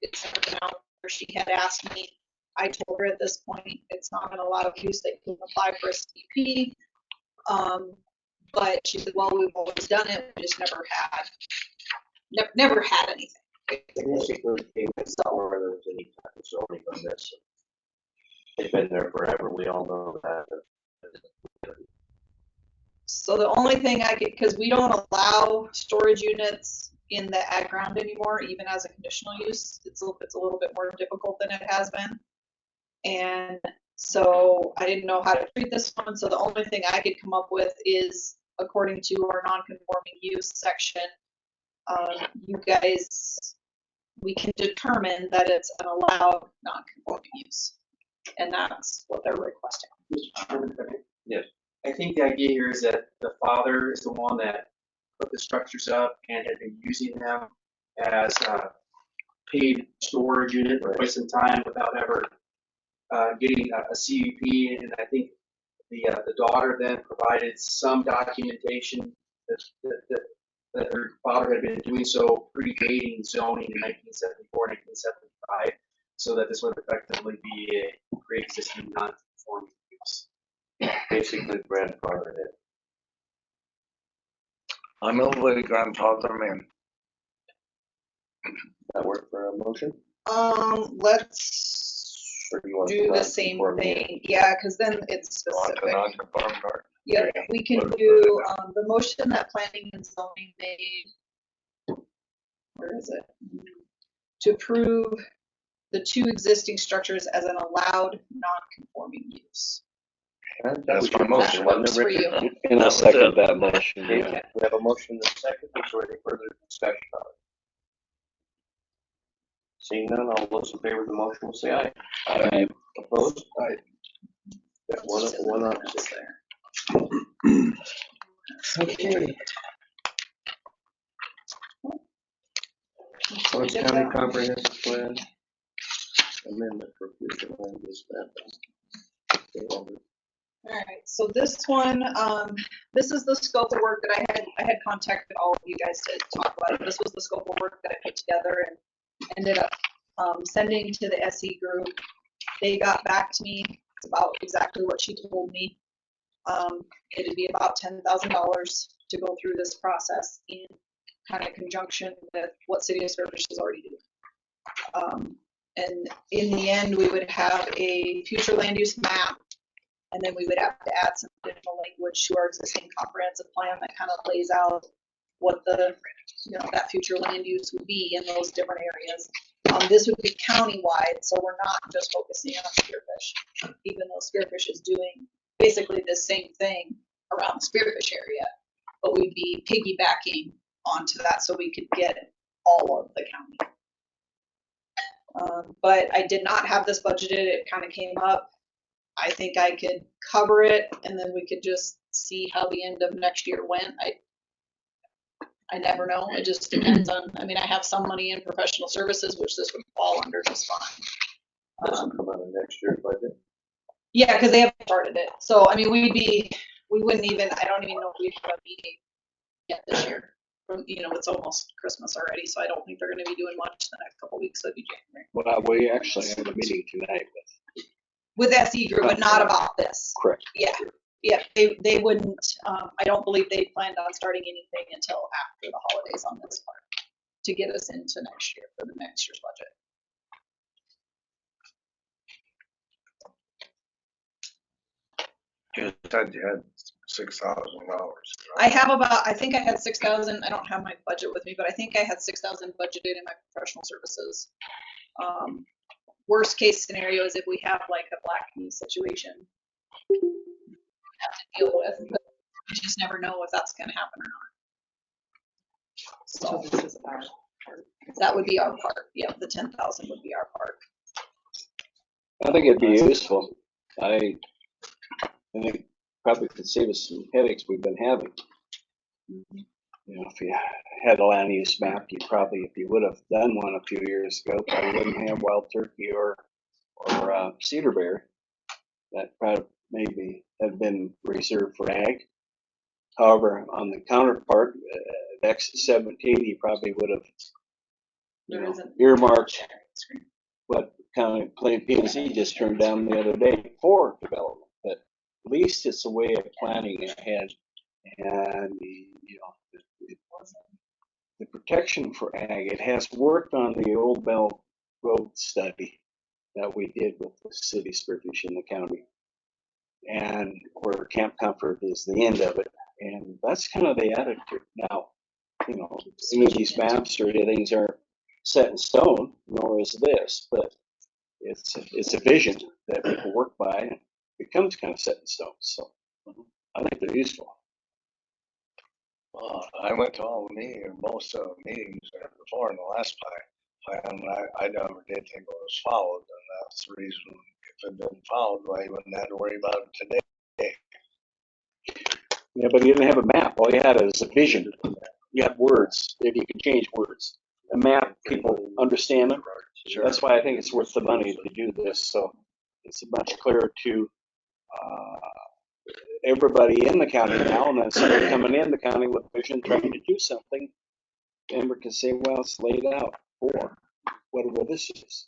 It's never been out there. She had asked me. I told her at this point it's not an allowed use. They can apply for a CP. But she said, well, we've always done it. We just never had anything. Basically, came in before there was any type of zoning on this. They've been there forever. We all know that. So the only thing because we don't allow storage units in the ag ground anymore, even as a conditional use. It's a little bit more difficult than it has been. And so I didn't know how to treat this one. So the only thing I could come up with is, according to our non-conforming use section, you guys, we can determine that it's an allowed non-conforming use. And that's what they're requesting. Mr. Chairman, Yes. I think the idea here is that the father is the one that put the structures up and had been using them as a paid storage unit for quite some time without ever getting a CUP. And I think the daughter then provided some documentation that her father had been doing so predating zoning in 1974, 1975, so that this would effectively be a pre-existing non-conforming use. Basically, grandfather did. I move we grandfather them in. That work for a motion? Let's Or do you want do to the same thing. Yeah, because then it's Want the specific. non-conforming part. Yeah, we can do the motion that planning and zoning made. Where is it? To approve the 2 existing structures as an allowed non-conforming use. And that was your That motion, wasn't works it, for you. Richard? And I second that motion. Okay, Yeah. we have a motion and a second. Is there any further discussion on it? Seeing none, all those in favor of the motion will say aye. Aye. Opposed? Aye. Got one opposition. Okay. Orange County Comprehensive Plan Amendment for future land use mapping. All right, so this one, this is the scope of work that I had contacted all of you guys to talk about it. This was the scope of work that I put together and ended up sending to the SE group. They got back to me about exactly what she told me. It'd be about $10,000 to go through this process in kind of conjunction with what City of Spearfish is already doing. And in the end, we would have a future land use map, and then we would have to add some additional language to our existing comprehensive plan that kind of lays out what the, that future land use would be in those different areas. This would be countywide, so we're not just focusing on Spearfish, even though Spearfish is doing basically the same thing around the Spearfish area, but we'd be piggybacking onto that so we could get all of the county. But I did not have this budgeted. It kind of came up. I think I could cover it, and then we could just see how the end of next year went. I never know. It just depends on, I have some money in professional services, which this would fall under just fine. Doesn't come out of next year's budget. Yeah, because they haven't started it. So, we wouldn't even, I don't even know if we'd have a meeting yet this year. It's almost Christmas already, so I don't think they're going to be doing much the next couple of weeks. That'd be January. Well, we actually have a meeting tonight With SE group, but not about this. Correct. Yeah, they wouldn't, I don't believe they planned on starting anything until after the holidays on this part to get us into next year for the next year's budget. You said you had $6,000. I think I had 6,000. I don't have my budget with me, but I think I had 6,000 budgeted in my professional services. Worst case scenario is if we have like a black knee situation we have to deal with, but you just never know if that's going to happen or not. So this is our part. that would be our part. Yeah, the 10,000 would be our part. I think it'd be useful. I think probably could save us some headaches we've been having. If you had a land use map, you probably, if you would have done one a few years ago, probably wouldn't have wild turkey or cedar bear. That probably maybe had been reserved for ag. However, on the counterpart, X17, you probably would have earmarked what County Plain P&Z just turned down the other day for development. But at least it's a way of planning ahead, and the protection for ag. It has worked on the Old Bell Road study that we did with the city of Spearfish in the county, and where Camp Comfort is the end of it. And that's kind of the attitude now. Any of these maps or things aren't set in stone, nor is this, but it's a vision that people work by, and it becomes kind of set in stone. So I think they're useful. I went to all the meetings, most of the meetings before in the last plan, and I never did think it was followed, and that's the reason if it had been followed, why you wouldn't have to worry about it today. Yeah, but you didn't have a map. All you had is a vision. You have words. If you can change words, a map, people understand them. Sure. That's why I think it's worth the money to do this. So it's much clearer to everybody in the county now, and then somebody coming in the county with vision trying to do something, and we can say, well, it's laid out for whatever this is.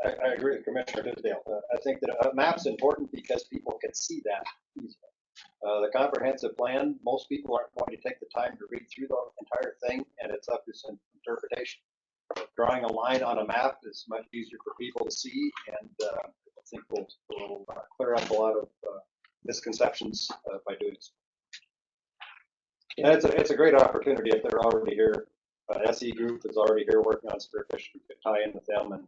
I agree with Commissioner Tisdale. I think that a map's important because people can see that easily. The comprehensive plan, most people aren't going to take the time to read through the entire thing, and it's up to some interpretation. Drawing a line on a map is much easier for people to see, and I think we'll clear up a lot of misconceptions by doing so. And it's a great opportunity if they're already here. SE Group is already here working on Spearfish. We could tie in with them and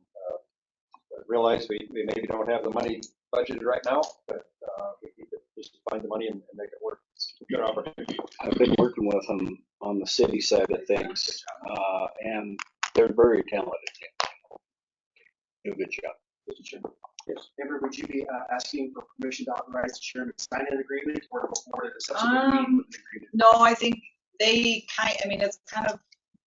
realize we maybe don't have the money budgeted right now, but we need to just find the money and make it work. It's a good opportunity. I've been working with them on the city side of things, and they're very talented. Do a good job. Mr. Chairman. Yes. Amber, would you be asking for permission to authorize the chairman to sign an agreement or before the subsequent meeting with an agreement? No, I think they I mean, it's kind of,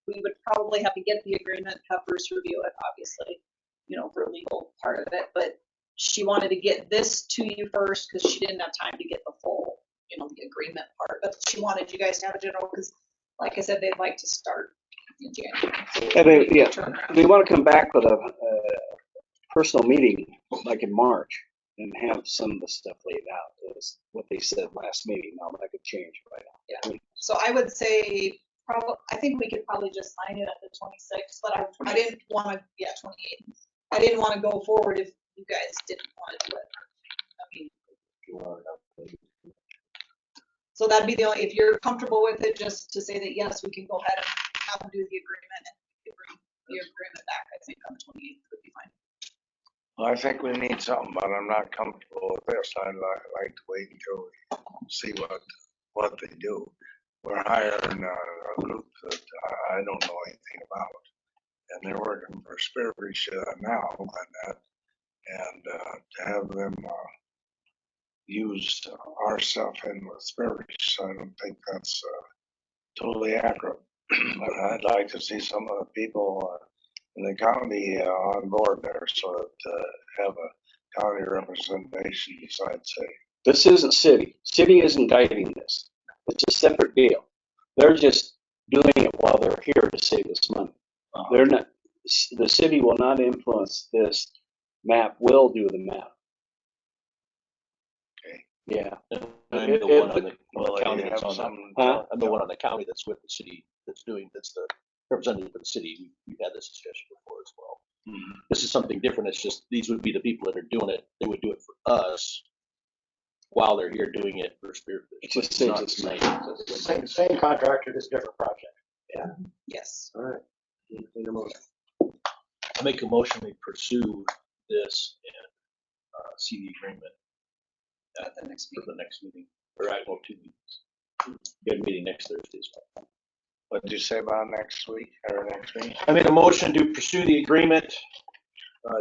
we would probably have to get the agreement, have Bruce review it, obviously, you know, for legal part of it, but she wanted to get this to you first because she didn't have time to get the full, you know, the agreement part, but she wanted you guys to have a general, because like I said, they'd like to start in January. They want to come back with a personal meeting like in March and have some of the stuff laid out. Is what they said last meeting. Now that could change right now. Yeah. So I would say I think we could probably just sign it at the 26th, but I didn't want to. Yeah, 28th. I didn't want to go forward if you guys didn't want to do it. I mean, so that'd be the only, if you're comfortable with it, just to say that yes, we can go ahead and have them do the agreement and bring the agreement back. I think on the 28th would be fine. Well, I think we need something, but I'm not comfortable with this. I'd like to wait until we see what they do. We're hiring a group that I don't know anything about, and they're working for Spearfish now on that, and to have them use our stuff in with Spearfish, I don't think that's totally accurate. But I'd like to see some of the people in the county on board there, so that have a county representation besides city. This isn't city. City isn't guiding this. It's a separate deal. They're just doing it while they're here to save us money. They're not. The city will not influence this. MAP will do the map. Okay. Yeah. I'm the one on the Well, county you that's have on some. that. I'm the one on the county that's with the city, that's the representative for the city. We've had this discussion before as well. Mhm. This is something different. It's just, these would be the people that are doing it. They would do it for us while they're here doing it for Spearfish. It just It's not saves the us same. Same contractor, just different project. Yeah. Yes. All right. Need a motion. I make a motion, we pursue this and see the agreement At the next for meeting. the next meeting, or I will 2 meetings. We have a meeting next Thursday as well. What did you say about next week or next week? I made a motion to pursue the agreement,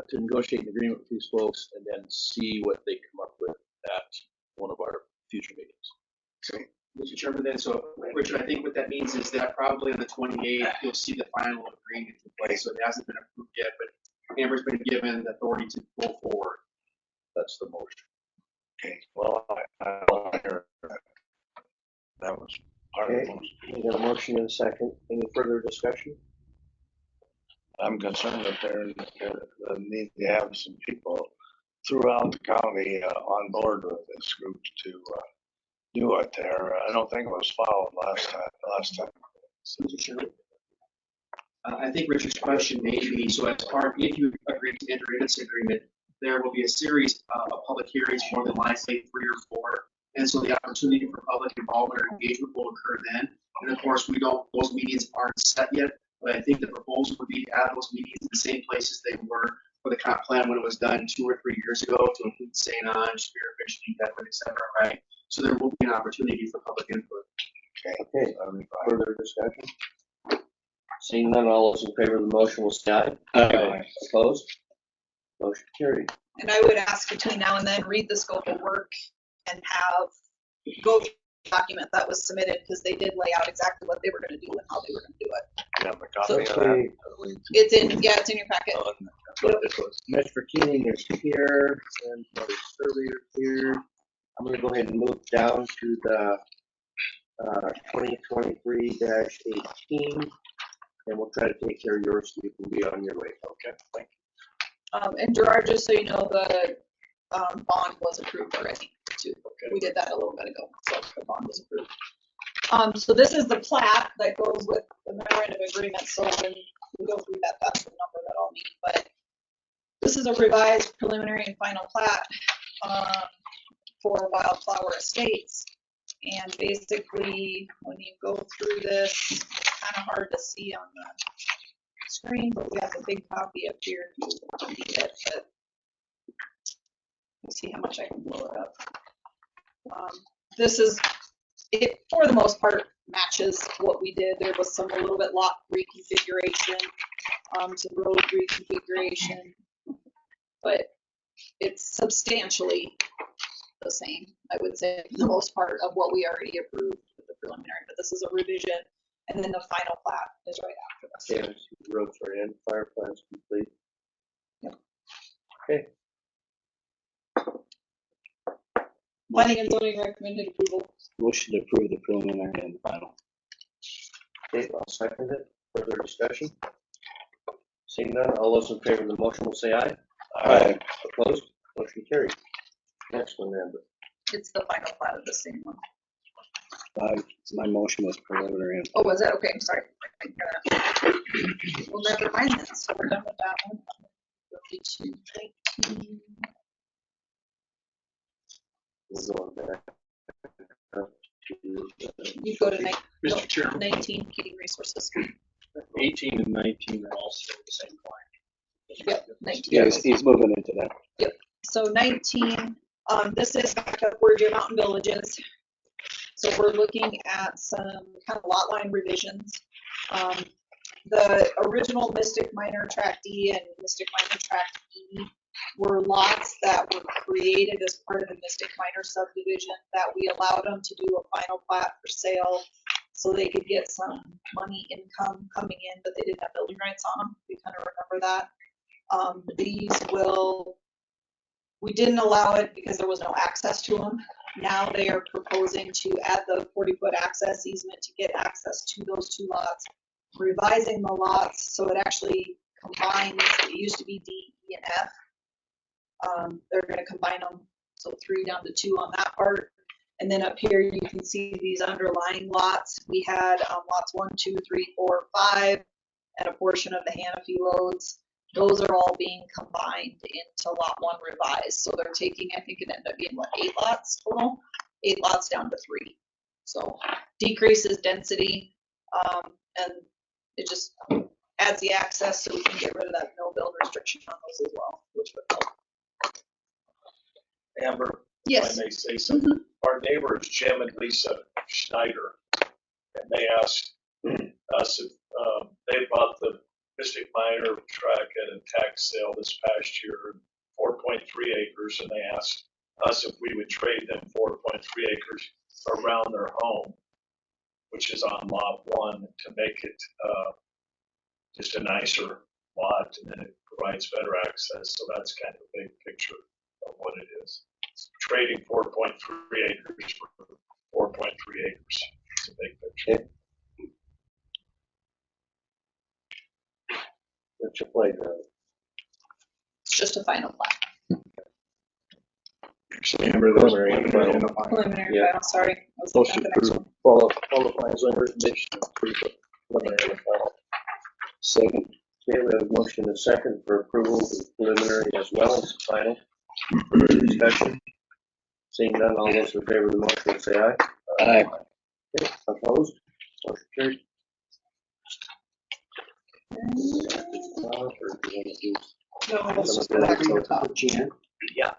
to negotiate an agreement with these folks and then see what they come up with at one of our future meetings. Okay. Mr. Chairman, then, so Richard, I think what that means is that probably on the 28th, you'll see the final agreement in place. So it hasn't been approved yet, but Amber's been given the authority to go forward. That's the motion. Okay, well, I heard that. That was part of the motion. We have a motion and a second. Any further discussion? I'm concerned that there need to have some people throughout the county on board with this group to do it there. I don't think it was followed last time. Mr. Chairman. I think Richard's question may be, so as part, if you agree to enter into this agreement, there will be a series of public hearings, more than likely 3 or 4. And so the opportunity for public involvement or engagement will occur then. And of course, those meetings aren't set yet, but I think the proposal would be to have those meetings in the same places they were for the comp plan when it was done 2 or 3 years ago, to include St. Ange, Spearfish, Bedford, et cetera, right? So there will be an opportunity for public input. Okay, further discussion? Seeing none, all those in favor of the motion will say aye. Aye. Opposed? Motion carried. And I would ask between now and then, read the scope of work and go through the document that was submitted, because they did lay out exactly what they were going to do and how they were going to do it. You have a copy of that? It's in your packet. Mr. Keating is here and the surveyor here. I'm gonna go ahead and move down to the 2023-18, and we'll try to take care of yours so you can be on your way. Okay, thank you. And Gerard, just so you know, the bond was approved already too. Okay. We did that a little bit ago, so the bond was approved. So this is the plat that goes with the memorandum of agreement. So when we go through that, that's the number that I'll need. But this is a revised preliminary and final plat for Wildflower Estates. And basically, when you go through this, it's kind of hard to see on the screen, but we have a big copy up here if you need it. But Let's see how much I can blow it up. This is, it for the most part matches what we did. There was some a little bit lot reconfiguration, some road reconfiguration, but it's substantially the same, I would say, for the most part of what we already approved with the preliminary, but this is a revision, and then the final plat is right after this. Okay, I see the roads are in, fire plans complete. Yep. Okay. Planning and zoning recommended approval. Motion to approve the preliminary and the final. Okay, I'll second it. Further discussion? Seeing none, all those in favor of the motion will say aye. Aye. Opposed? Motion carried. Next one, Amber. It's the final plat of the same one. My motion was preliminary. Oh, was it? Okay, I'm sorry. Well, never mind then. So we're done with that one. Go to 19. We'll go back up to, You go to Mr. Chairman, 19, heating resources. 18 and 19 are also the same client. Yep, 19. Yeah, he's moving into that. Yep. So 19, this is back up where Deer Mountain Village is. So we're looking at some kind of lot line revisions. The original Mystic Minor Tract D and Mystic Minor Tract E were lots that were created as part of the Mystic Minor subdivision that we allowed them to do a final plat for sale so they could get some money income coming in, but they didn't have building rights on them. We kind of remember that. We didn't allow it because there was no access to them. Now they are proposing to add the 40-foot access easement to get access to those two lots, revising the lots so it actually combines. It used to be D, E, and F. They're going to combine them, so 3 down to 2 on that part. And then up here you can see these underlying lots. We had lots 1, 2, 3, 4, 5, and a portion of the Hanafi loads. Those are all being combined into lot 1 revised. So they're taking, I think it ended up being what, 8 lots total? 8 lots down to 3. So decreases density, and it just adds the access so we can get rid of that no build restriction on those as well, which would help. Amber, Yes. if I may say something. Our neighbors, Jim and Lisa Schneider, and they asked us if they bought the Mystic Minor tract at a tax sale this past year, 4.3 acres, and they asked us if we would trade them 4.3 acres around their home, which is on lot 1, to make it just a nicer lot, and then it provides better access. So that's kind of a big picture of what it is. It's trading 4.3 acres for 4.3 acres. It's a big picture. Okay. What's your play, It's just a final plat. Actually, Amber, there's preliminary Preliminary Yeah. final, sorry. I was looking motion at the next approved. one. Follow plans on recommendation of preliminary and final. Second. Okay, we have a motion and a second for approval of the preliminary as well as the final. Further discussion? Seeing none, all those in favor of the motion will say aye. Aye. Okay, opposed? Motion carried. Or do you want to do No, let's some just of go the back to the other top. Gina? Yeah.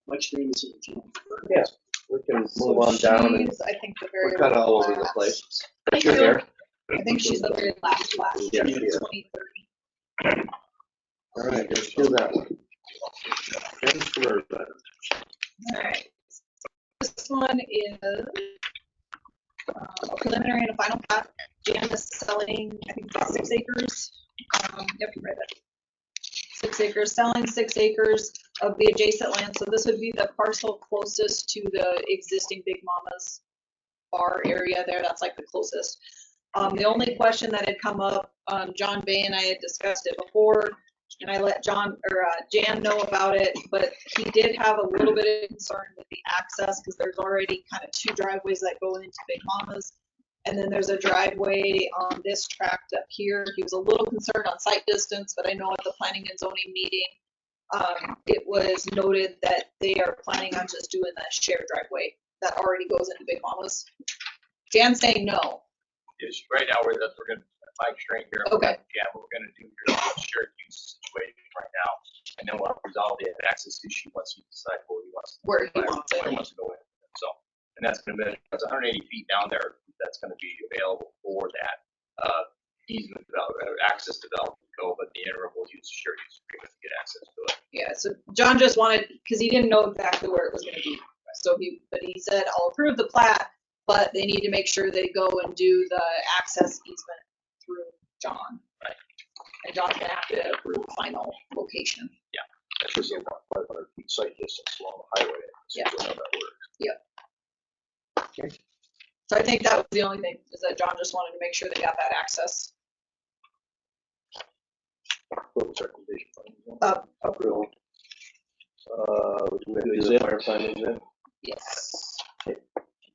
Much name is it, Gina? Yeah, we can So move on down and she's, I think, the very we're kind of all over the last. place. Thank You're you. there. I think she's the very last. Yeah, she is. 2030. All right, let's do that one. Transfer letter. All right. This one is a preliminary and a final plat. Jan is selling, I think, about 6 acres. Yep, you read it. 6 acres, selling 6 acres of the adjacent land. So this would be the parcel closest to the existing Big Mama's bar area there. That's like the closest. The only question that had come up, John Bay and I had discussed it before, and I let Jan know about it, but he did have a little bit of concern with the access because there's already kind of 2 driveways that go into Big Mama's, and then there's a driveway on this tract up here. He was a little concerned on site distance, but I know at the planning and zoning meeting, it was noted that they are planning on just doing that shared driveway that already goes into Big Mama's. Dan's saying no. Is right now we're gonna Mike Strain here. Okay. Yeah, we're gonna do your shared use situation right now. And then we'll resolve the access issue once he decides where he wants to. Where he wants it. Where he wants to go in. So, and that's gonna be, that's 180 feet down there, that's gonna be available for that, easement development, access development go, but the interim will use shared use agreement to get access to it. Yeah, so John just wanted, because he didn't know exactly where it was gonna be. So but he said, I'll approve the plat, but they need to make sure they go and do the access easement through John. Right. And John's gonna have to approve final location. That's Should be about 500 feet sight distance along the highway. Yeah. How that works. So I think that was the only thing, is that John just wanted to make sure they got that access. What was recommendation? Approval. We can do the fire findings then. Yes. Okay.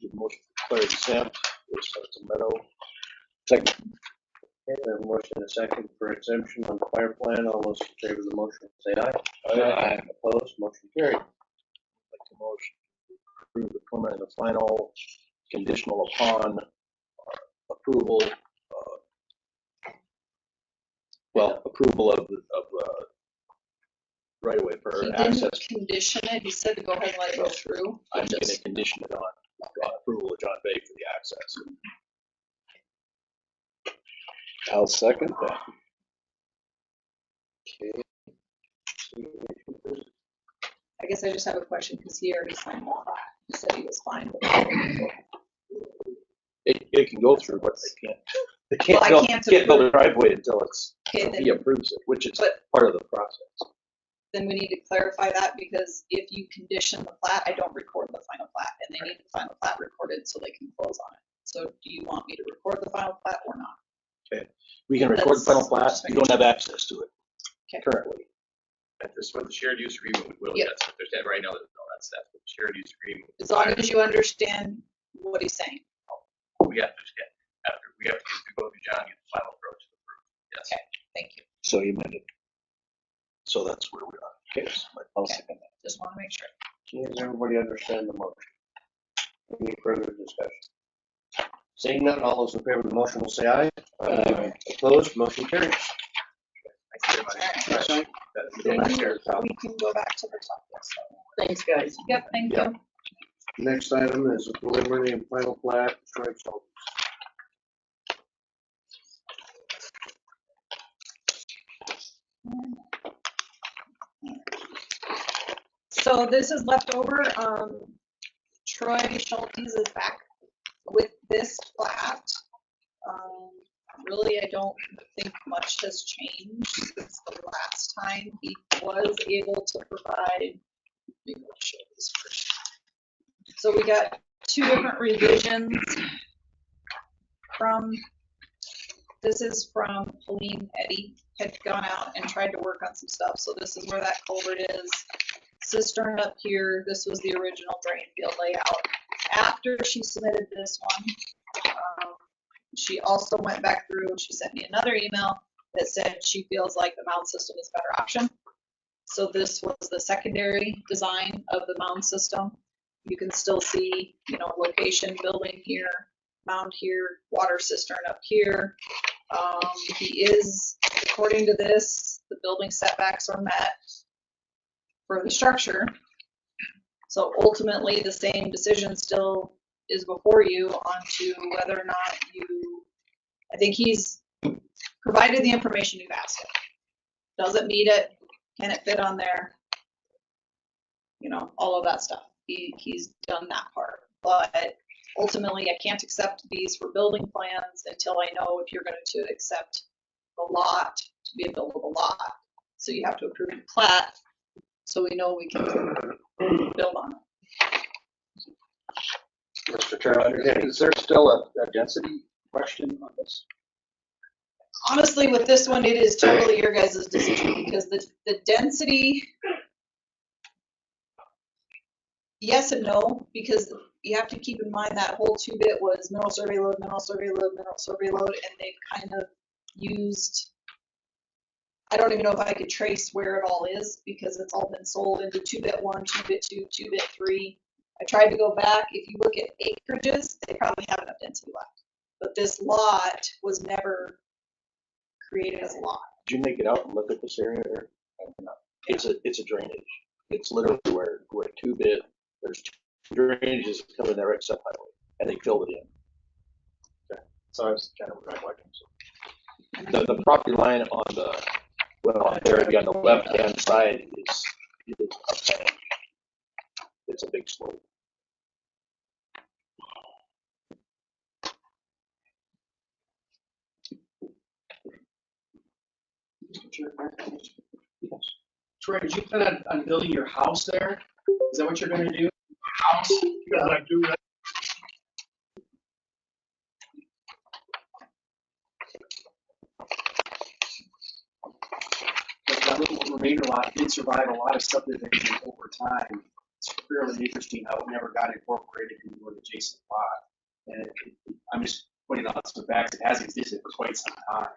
Give motion for declare exempt, this is a meadow. Second. Okay, we have a motion and a second for exemption on the fire plan. All those in favor of the motion, say aye. Aye. Opposed, motion carried. Like the motion to approve the permit and the final conditional upon approval, approval of the right away for He access. didn't condition it, he said to go ahead and let it go through. I'm gonna condition it on approval of John Bay for the access. I'll second that. Okay. I guess I just have a question, because he already signed all that. He said he was fine with it. It can go through, but they Well, I can't can't build a driveway until Okay, he then, approves it, which is But- part of the process. then we need to clarify that, because if you condition the plat, I don't record the final plat, and they need the final plat recorded so they can close on it. So do you want me to record the final plat or not? We can record the final plat, Just you don't have access to it Okay. currently. At this, with the shared use agreement, we will, Yep. yes, if there's that right now, no, that's with the shared use agreement. As long as you understand what he's saying. We have to get, we have to go to John, get the final approach approved, yes. Okay, thank you. So you meant it. So that's where we are. Okay. I'll Okay. second that. Just want to make sure. Does everybody understand the motion? Any further discussion? Seeing none, all those in favor of the motion will say aye. Aye. Opposed, motion carries. Thanks very much. We can go back to the top. Yes. Thanks, guys. Yep, thank Yep. you. Next item is a preliminary and final plat, Troy Schultz. So this is left over. Troy Schultz is back with this plat. Really, I don't think much has changed since the last time. He was able to provide, maybe I'll show this first. So we got two different revisions from, this is from Pauline Eddy, had gone out and tried to work on some stuff. So this is where that culvert is. Cistern up here, this was the original drain field layout. After she submitted this one, she also went back through and she sent me another email that said she feels like the mound system is a better option. So this was the secondary design of the mound system. You can still see, location, building here, mound here, water cistern up here. He is, according to this, the building setbacks are met for the structure. So ultimately, the same decision still is before you onto whether or not I think he's provided the information you've asked him. Does it meet it? Can it fit on there? All of that stuff. He's done that part. But ultimately, I can't accept these for building plans until I know if you're going to accept the lot to be a buildable lot. So you have to approve the plat so we know we can build on it. Mr. Chairman, is there still a density question on this? Honestly, with this one, it is totally your guys' decision because the density, yes and no, because you have to keep in mind that whole 2-bit was mineral survey load, mineral survey load, mineral survey load, and they kind of used, I don't even know if I could trace where it all is because it's all been sold into 2-bit 1, 2-bit 2, 2-bit 3. I tried to go back. If you look at acreages, they probably have enough density left. But this lot was never created as a lot. Did you make it out and look at this area or not? It's a drainage. It's literally where there's two drainages that come in there except highway, and they fill it in. So I was kind of recollecting. The property line on the, well, there would be on the left-hand side is a bank. It's a big slope. Yes. Troy, did you plan on building your house there? Is that what you're gonna do? House? Yeah, I do that. That little remainder lot did survive a lot of subdivision over time. It's fairly interesting how it never got incorporated into an adjacent lot. And I'm just pointing out some facts. It has existed for quite some time.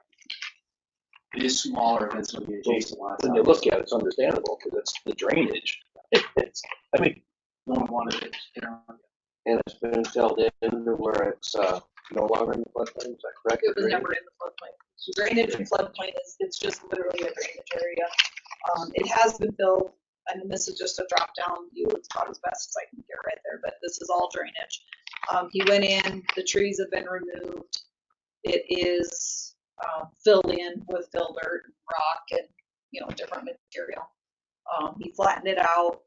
It is smaller than some of the adjacent lots. When you look at it, it's understandable because it's the drainage. I mean, No one wanted it. and it's been filled in to where it's no longer in the floodplain. Is that correct? It was never in the floodplain. Drainage and floodplain it's just literally a drainage area. It has been filled, and this is just a drop down view. It's about as best as I can get right there, but this is all drainage. He went in, the trees have been removed. It is filled in with fill dirt, rock, and different material. He flattened it out.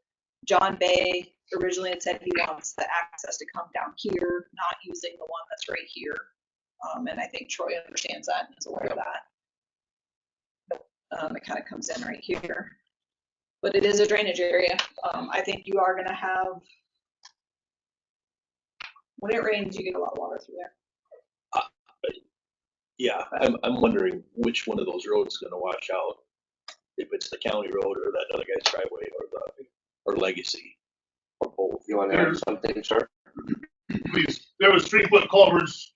John Bay originally had said he wants the access to come down here, not using the one that's right here. And I think Troy understands that and is aware of that. It kind of comes in right here. But it is a drainage area. I think you are going to have, when it rains, you get a lot of water through there. Yeah, I'm wondering which one of those roads is going to wash out. If it's the county road or that other guy's driveway or Legacy or both. You want to add something, sir? Please, there was 3-foot culverts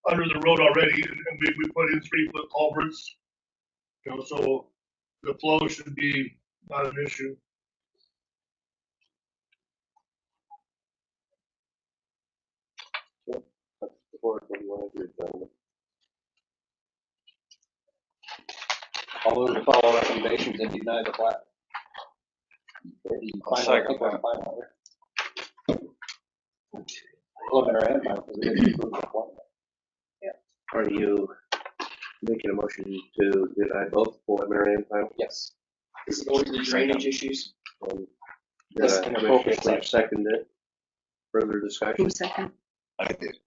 under the road already, and we put in 3-foot culverts. So the flow should be not an issue. What do you want to do, gentlemen? I'll move to follow recommendations and deny the plat. Second. Preliminary and final, because we didn't approve the plat. Are you making a motion to deny both preliminary and final? Yes. This is going to the drainage issues. Yes, Commissioner seconded it. Further discussion? Who second? I did.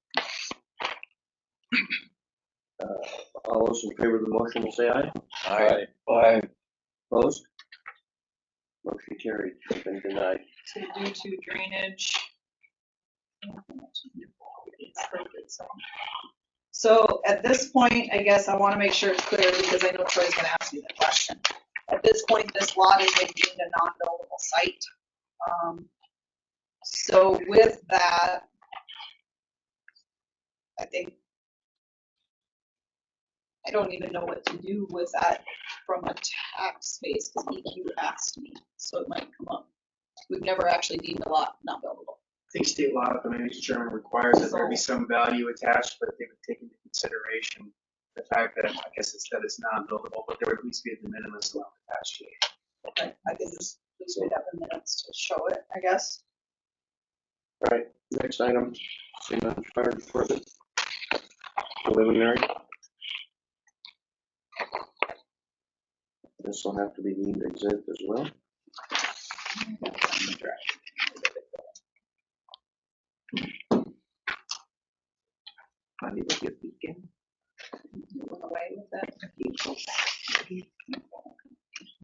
All those in favor of the motion will say aye. Aye. Aye. Opposed? Motion carried. Been denied. So due to drainage. So at this point, I guess I want to make sure it's clear because I know Troy's going to ask me that question. At this point, this lot is deemed a non-buildable site. So with that, I think I don't even know what to do with that from a tax base because EQ asked me, so it might come up. We've never actually deemed a lot not buildable. I think state law, if the management chairman requires that there be some value attached, but they would take into consideration the fact that, I guess it's that it's non-buildable, but there would at least be a de minimis amount attached to it. Okay, I can just read up the minutes to show it, I guess. All right, next item, same on fire department. Preliminary. This will have to be deemed exempt as well. How do you look at Beacon? Went away with that.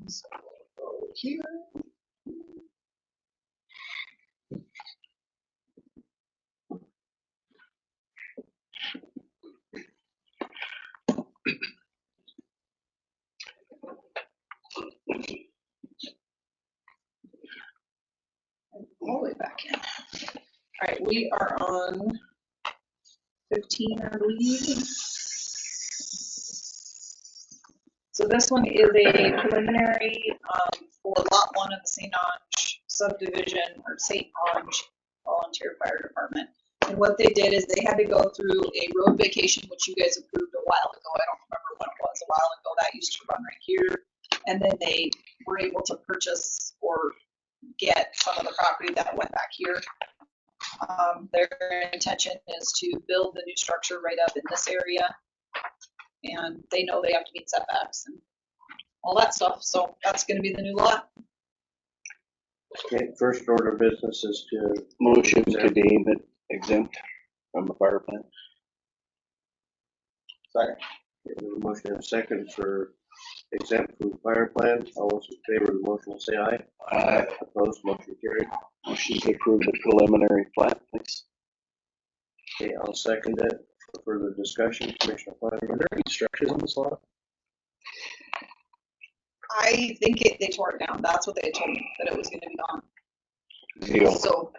So, here. All the way back in. All right, we are on 15, I believe. So this one is a preliminary for lot 1 of the St. Ange subdivision or St. Ange Volunteer Fire Department. And what they did is they had to go through a road vacation, which you guys approved a while ago. I don't remember when it was, a while ago. That used to run right here. And then they were able to purchase or get some of the property that went back here. Their intention is to build the new structure right up in this area. And they know they have to meet setbacks and all that stuff. So that's going to be the new lot. Okay, first order of business is to Motion to deem it exempt from the fire plan. Second. Okay, we have a motion and a second for exempt from the fire plan. All those in favor of the motion will say aye. Aye. Opposed, motion carried. Motion to approve the preliminary plat, please. Okay, I'll second it. For further discussion, Commissioner Flanagan. Are there any structures on this lot? I think they tore it down. That's what they told me, that it was going to be gone. Zero. So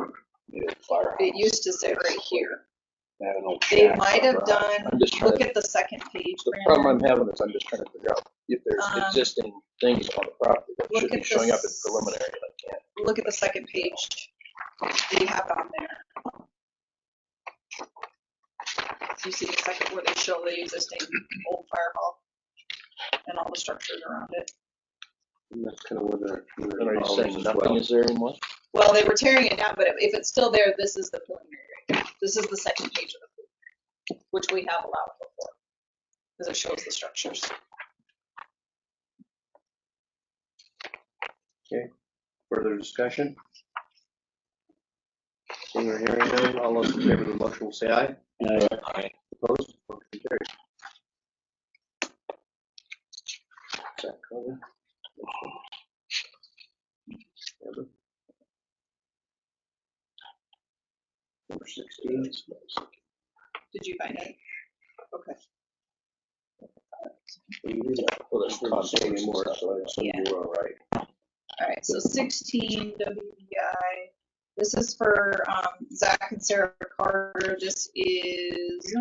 Firehouse. it used to say right here. They have an old They shack might have cover. done, I'm just trying look to, at the second page. the Brandon. problem I'm having is I'm just trying to figure out if there's existing things on the property that Look should be at showing up this. as preliminary, and I can't. Look at the second page. They have it on there. You see the second where they show the existing old fire hall and all the structures around it. And that's kind of where the. And are you saying nothing is there anymore? Well, they were tearing it down, but if it's still there, this is the preliminary right now. This is the second page of the preliminary, which we have allowed before, because it shows the structures. Okay, further discussion? Seeing or hearing none, all those in favor of the motion will say aye. Aye. Opposed, motion carried. Is that covered? Number 16. Did you find it? Okay. Well, there's Doesn't say anymore, consequences. so I assume Yeah. you were all right. All right, so 16 WBI. This is for Zach and Sarah Carter. This is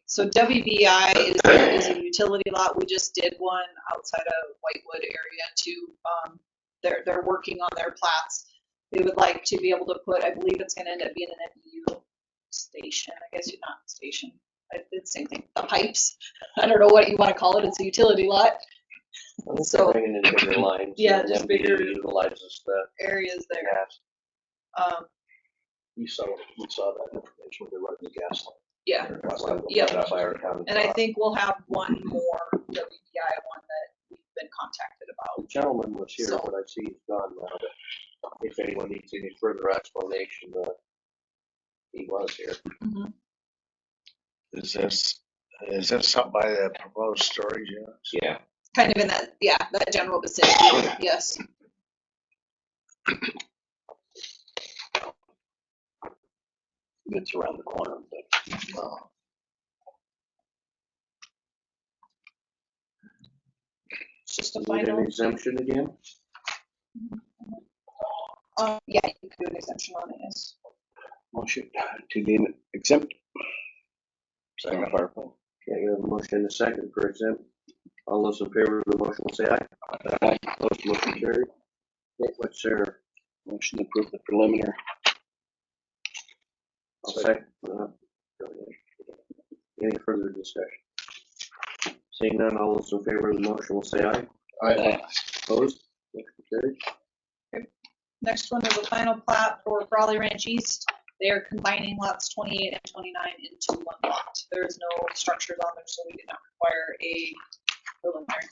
so WBI is a utility lot. We just did one outside of Whitewood area too. They're working on their plats. They would like to be able to put, I believe it's going to end up being an MU station. I guess you're not station. I did the same thing. The pipes. I don't know what you want to call it. It's a utility lot. So Bringing in bigger lines. yeah, and just then bigger utilizes the areas there. gas. We saw that information when they're running the gas line. Yeah. Yeah. Yeah. And I think we'll have one more WBI one that we've been contacted about. The gentleman was here, So- but I see he's gone now, but if anyone needs any further explanation, he was here. Mhm. Is this something by the proposed storage units? Yeah. Kind of in that, yeah, that general vicinity, yes. It's around the corner, but It's just a Need final. an exemption again? Yeah, you could do an exemption on it, yes. motion to deem it exempt. Second fire plan. Okay, you have a motion and a second for exempt. All those in favor of the motion will say aye. Aye. Opposed, motion carried. Okay, what's there? Motion to approve the preliminary. I'll second. Go ahead. Any further discussion? Seeing none, all those in favor of the motion will say aye. Aye. Opposed, motion carried. Next one is a final plat for Raleigh Ranch East. They are combining lots 28 and 29 into one lot. There is no structures on there, so we did not require a preliminary.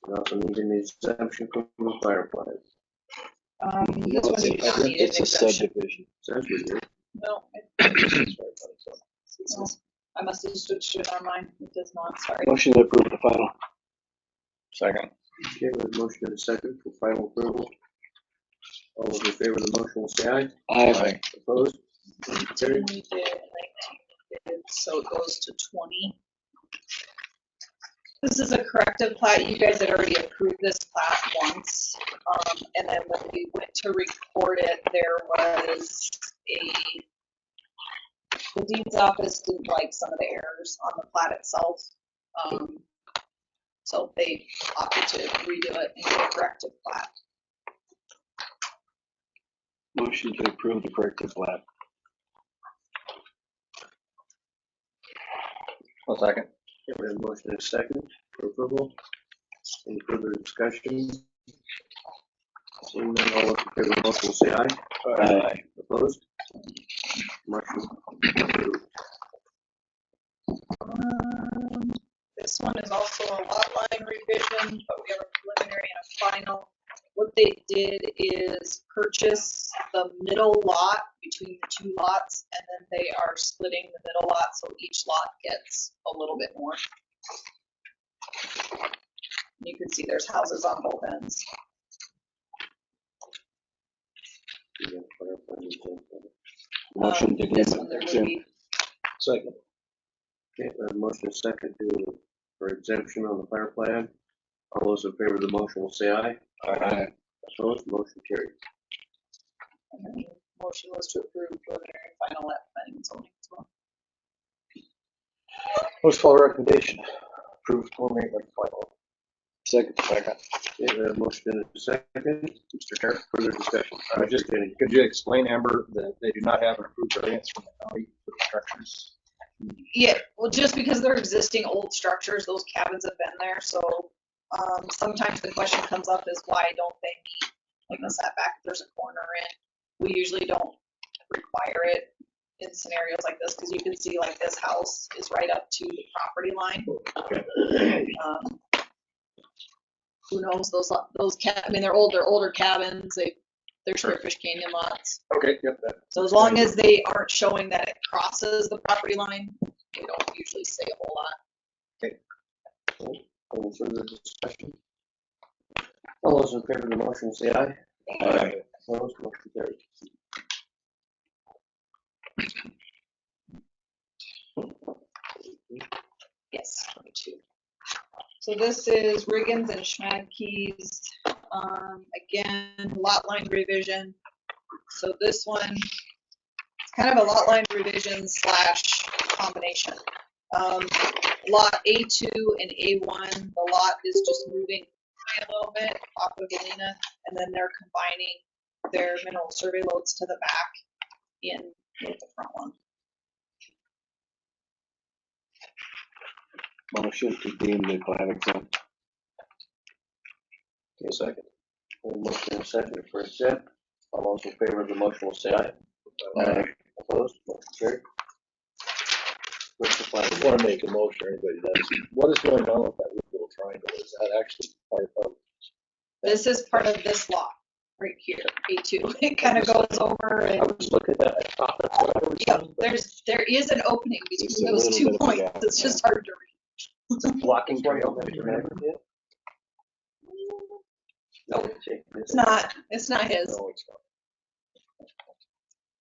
We also need an exemption from the fire plan. This one you do not need an It's a exemption. subdivision. Sounds good. No, I must have switched it on mine. It does not, sorry. Motion to approve the final. Second. Okay, we have a motion and a second for final approval. All those in favor of the motion will say aye. Aye. Opposed? Carried. We did 19, so it goes to 20. This is a corrective plat. You guys had already approved this plat once. And then when we went to record it, there was the deeds office didn't like some of the errors on the plat itself. So they opted to redo it and get a corrective plat. Motion to approve the corrective plat. One second. Okay, we have a motion and a second for approval. Any further discussion? Seeing none, all those in favor of the motion will say aye. Aye. Opposed? Motion approved. This one is also a lot line revision, but we have a preliminary and a final. What they did is purchase the middle lot between the two lots, and then they are splitting the middle lot, so each lot gets a little bit more. You can see there's houses on both ends. Motion to This give one, there would exempt. be, Second. Okay, we have a motion and a second for exemption on the fire plan. All those in favor of the motion will say aye. Aye. Opposed? Motion carried. and then the motion was to approve preliminary and final at planning and zoning as well. Most follow recommendation. Approve preliminary and final. Second. Okay, we have a motion and a second. Mr. Chair. Further discussion. Just could you explain, Amber, that they do not have an approved variance from the county for the structures? Yeah, well, just because they're existing old structures, those cabins have been there, so sometimes the question comes up is why don't they meet like the setback if there's a corner in? We usually don't require it in scenarios like this, because you can see like this house is right up to the property line. Who knows, I mean, they're older cabins, they're Spearfish Canyon lots. Okay, yep. So as long as they aren't showing that it crosses the property line, they don't usually say a whole lot. Any further discussion? All those in favor of the motion say aye. Aye. Opposed? Motion carried. Yes, 22. So this is Riggins and Schmadke's, again, lot line revision. So this one, it's kind of a lot line revision / combination. Lot A2 and A1, the lot is just moving a little bit off of Galena, and then they're combining their mineral survey loads to the back in with the front one. Motion to deem the plan exempt. Okay, second. Motion and a second for exempt. All those in favor of the motion will say aye. Aye. Opposed? Motion carried. What's the plan? I just want to make a motion, or anybody does. What is going on with that little triangle? Is that actually part of? This is part of this lot right here, A2. It kind of goes over I and was looking at that, I thought that's what I was saying. there is an opening Just between a those little 2 bit of a points. gap, It's yeah. just hard to read. Blocking trail. No, it's not. It's not his. No, it's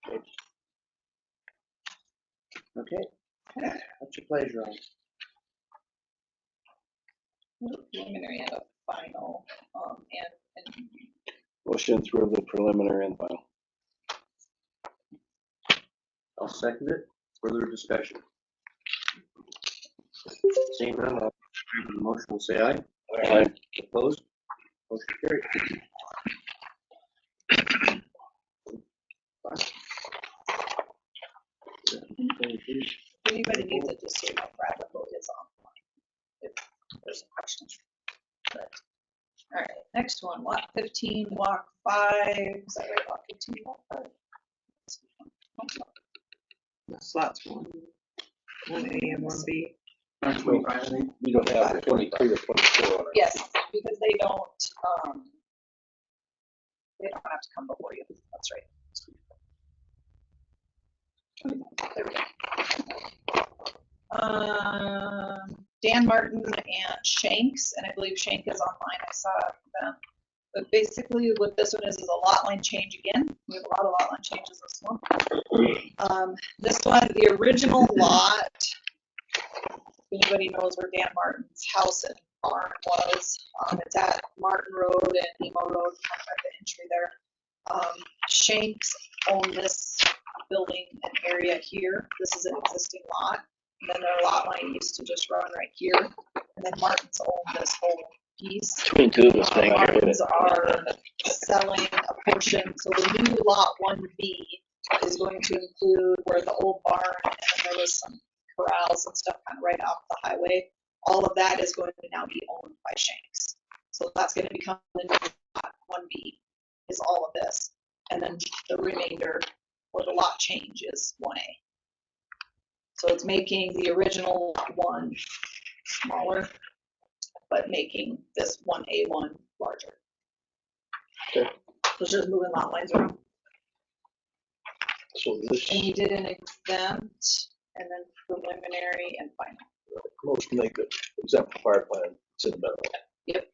not. Okay. What's your pleasure on? Preliminary and a final, and Motion through the preliminary and final. I'll second it. Further discussion. Seeing none, all in favor of the motion will say aye. Aye. Opposed? Motion carried. if anybody needs it, just so you know, Brad will is online if there's a question. But, all right, next one, lot 15, block 5. Is that right, lot 15, block 5? Slots 1A and 1B. You don't have 23 or 24 on it. Yes, because they don't have to come before you. That's right. There we go. Dan Martin and Shanks, and I believe Shank is online. I saw them. But basically what this one is a lot line change again. We have a lot of lot line changes this one. This one, the original lot, if anybody knows where Dan Martin's house and barn was, it's at Martin Road and Emo Road, kind of at the entry there. Shanks own this building and area here. This is an existing lot. And then their lot line used to just run right here. And then Martin's owned this whole piece. Between two of us, thank you. Martins are selling a portion. So the new lot 1B is going to include where the old barn and then there was some corrals and stuff kind of right off the highway. All of that is going to now be owned by Shanks. So that's going to become the new lot 1B is all of this. And then the remainder or the lot change is 1A. So it's making the original lot 1 smaller, but making this 1A1 larger. Okay. So it's just moving lot lines around. So this And he did an exempt and then preliminary and final. motion make it exempt fire plan. It's in the middle. Yep.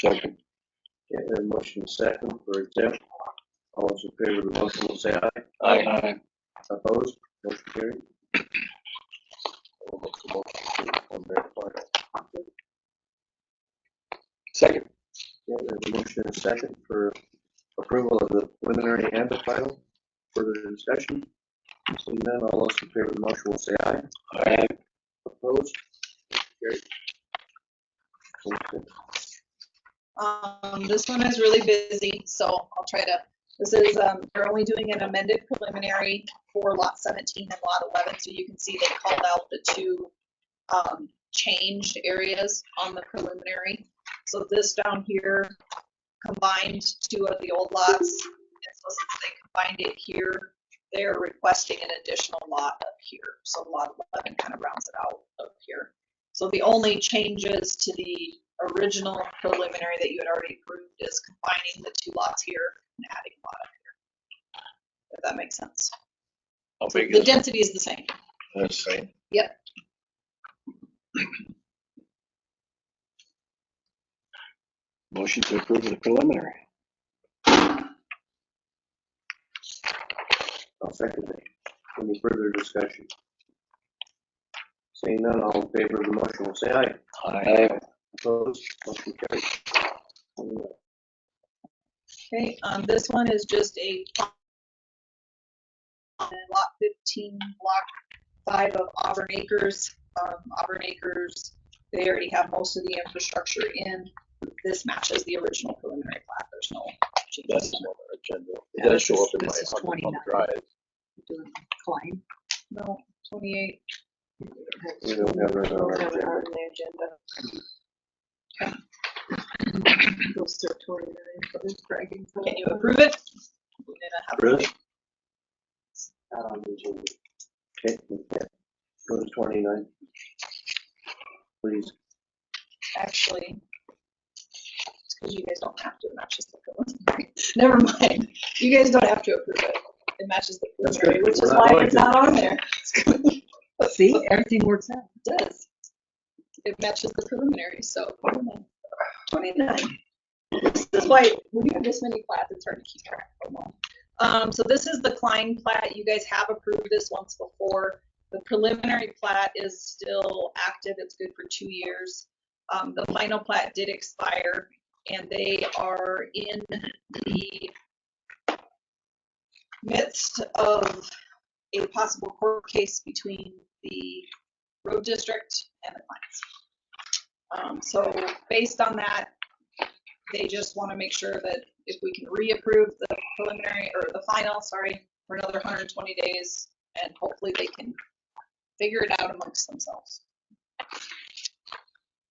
Second. Okay, we have a motion second for exempt. All those in favor of the motion will say aye. Aye. Opposed? Motion carried. We'll make the motion to on their final. Second. Okay, we have a motion and a second for approval of the preliminary and the final. Further discussion? Seeing none, all those in favor of the motion will say aye. Aye. Opposed? Carried. Okay. This one is really busy, so I'll try to, this is, they're only doing an amended preliminary for lot 17 and lot 11, so you can see they called out the two changed areas on the preliminary. So this down here combined two of the old lots, and so since they combined it here, they're requesting an additional lot up here. So lot 11 kind of rounds it out up here. So the only changes to the original preliminary that you had already approved is combining the two lots here and adding a lot up here. If that makes sense. How big The is density is the same. the same? Yep. Motion to approve the preliminary. I'll second it. Any further discussion? Seeing none, all in favor of the motion will say aye. Aye. Opposed? Motion carried. Okay, this one is just a lot 15, block 5 of Auburn Acres. Auburn Acres, they already have most of the infrastructure in. This matches the original preliminary plat. There's no That's changes. on our agenda. It Yeah, does this show is- up in my this is 100 pump 29. drive. Doing Klein. No, 28. We don't have it on our Don't have it agenda. on the agenda. Goes to 29, but it's bragging. for Can you that. approve it? We're gonna have Really? Not on the agenda. Okay, yeah. Go to 29. Please. Actually, it's because you guys don't have to, it matches the preliminary. Never mind, you guys don't have to approve it. It matches the That's preliminary, good. which We're is not why going it's to. not on there. See, everything works out. It does. It matches the preliminary, so 29. This is why when you have this many plats, it's hard to keep track of them all. So this is the Klein plat. You guys have approved this once before. The preliminary plat is still active. It's good for 2 years. The final plat did expire, and they are in the midst of a possible court case between the road district and the clients. So based on that, they just want to make sure that if we can reapprove the preliminary or the final, sorry, for another 120 days, and hopefully they can figure it out amongst themselves.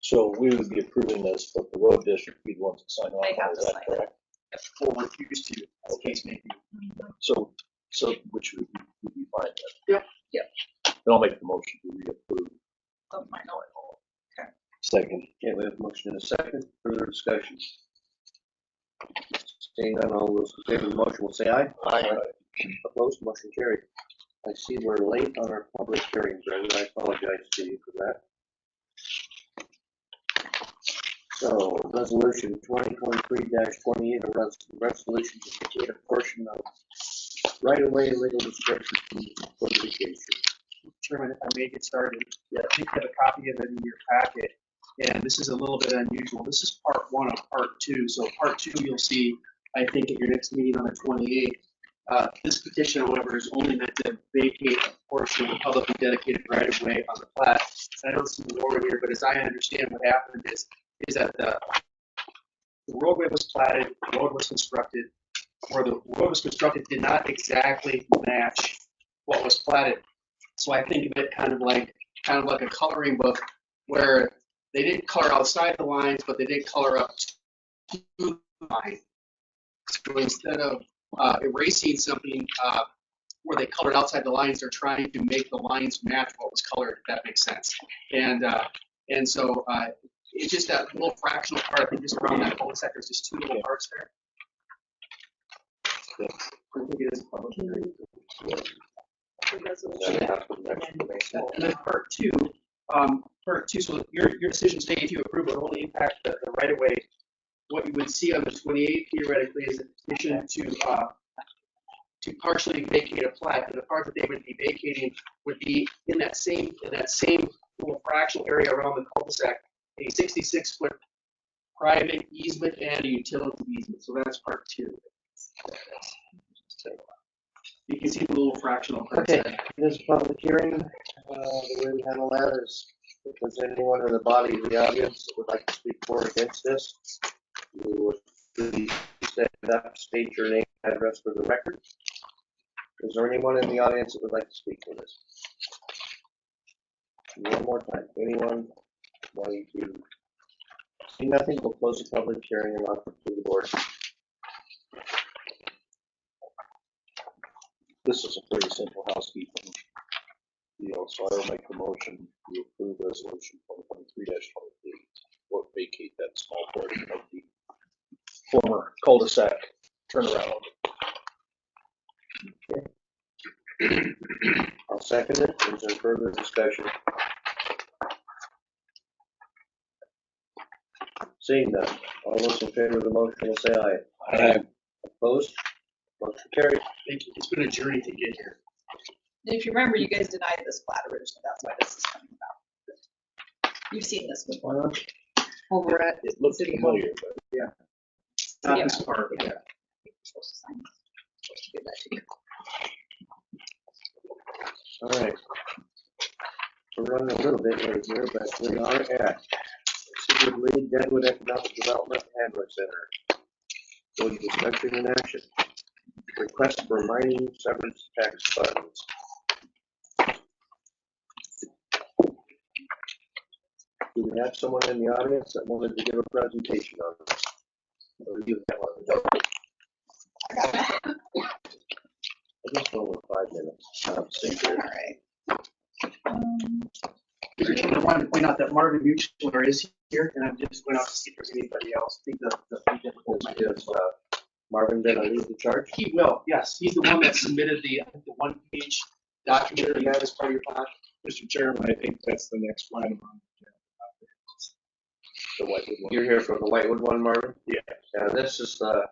So we would be approving this, but the road district, we'd want to sign off. They have on. to Is that sign it. correct? Or refuse to, as the case may be. So which would be fine then? Yep. Yep. Then I'll make the motion to reapprove. The final. Second. Okay, we have a motion and a second. Further discussion? Seeing none, all those in favor of the motion will say aye. Aye. Opposed? Motion carried. I see we're late on our public hearing, Brendan. I apologize to you for that. So, resolution 2023-28, a resolution to vacate a portion of right-of-way legal description from fortification. Chairman, if I may get started, yeah, I think you have a copy of it in your packet, and this is a little bit unusual. This is part 1 of part 2. So part 2 you'll see, I think, at your next meeting on the 28th. This petition, however, is only meant to vacate a portion of publicly dedicated right-of-way on the plat. I don't see the order here, but as I understand what happened is that the roadway was platted, the road was constructed, or the road was constructed did not exactly match what was platted. So I think of it kind of like a coloring book where they didn't color outside the lines, but they did color up to the line. So instead of erasing something where they colored outside the lines, they're trying to make the lines match what was colored, if that makes sense. And so it's just that little fractional part, I think just around that cul-de-sac, there's just two little parts there. I think it is a public hearing. And then part two, so your decision today, if you approve, will only impact the right of way. What you would see on the 28th theoretically is a petition to partially vacate a plat, and the part that they would be vacating would be in that same little fractional area around the cul-de-sac, a 66-foot private easement and a utility easement. So that's part two. You can see the little fractional parts. Okay, this public hearing, the way we handle that is, if there's anyone in the body of the audience that would like to speak for or against this, you would please stand up, state your name and address for the record. Is there anyone in the audience that would like to speak for this? One more time, anyone wanting to see nothing, we'll close the public hearing and offer to the board. This is a pretty simple housekeeping deal, so I will make the motion to approve resolution 2023-28. Or vacate that small portion of the former cul-de-sac turnaround. Okay. I'll second it. Is there further discussion? Seeing none, all those in favor of the motion will say aye. Aye. Opposed? Motion carried. Thank you. It's been a journey to get here. And if you remember, you guys denied this plat originally, that's why this is coming about. You've seen this before. Over at It looks City Hall. familiar, but Not this part, but yeah. You're supposed to sign this. Supposed to give that to you. All right. We're running a little bit late here, but we are at Sigurd Lee Deadwood Economic Development Handler Center. Go to discussion and action. Request for mining severance tax funds. Do we have someone in the audience that wanted to give a presentation on this? Or you have one? I just over 5 minutes. All right. I wanted to point out that Marvin Mutual is here, and I just went out to see if there's anybody else. I think the difficult might Is Marvin going to lead the charge? He will, yes. He's the one that submitted the one-page document that you have as part of your file. Mr. Chairman, I think that's the next item on The Whitewood one. You're here for the Whitewood one, Marvin? Yeah. Yeah, this is the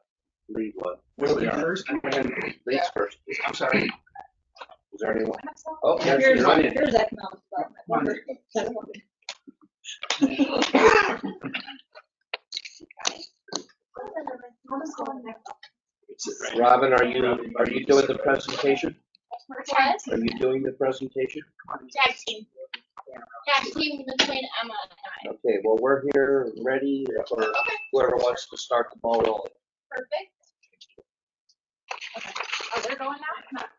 lead one. Was it first? Go ahead. Leads first. I'm sorry. Is there anyone? Oh, there's Here's your onion. economic development. Robin, are you doing the presentation? What? Are you doing the presentation? Tag team. Tag team between Emma and I. Okay, well, we're here ready for whoever wants to start the ball rolling. Perfect. Okay. Oh, they're going now? Not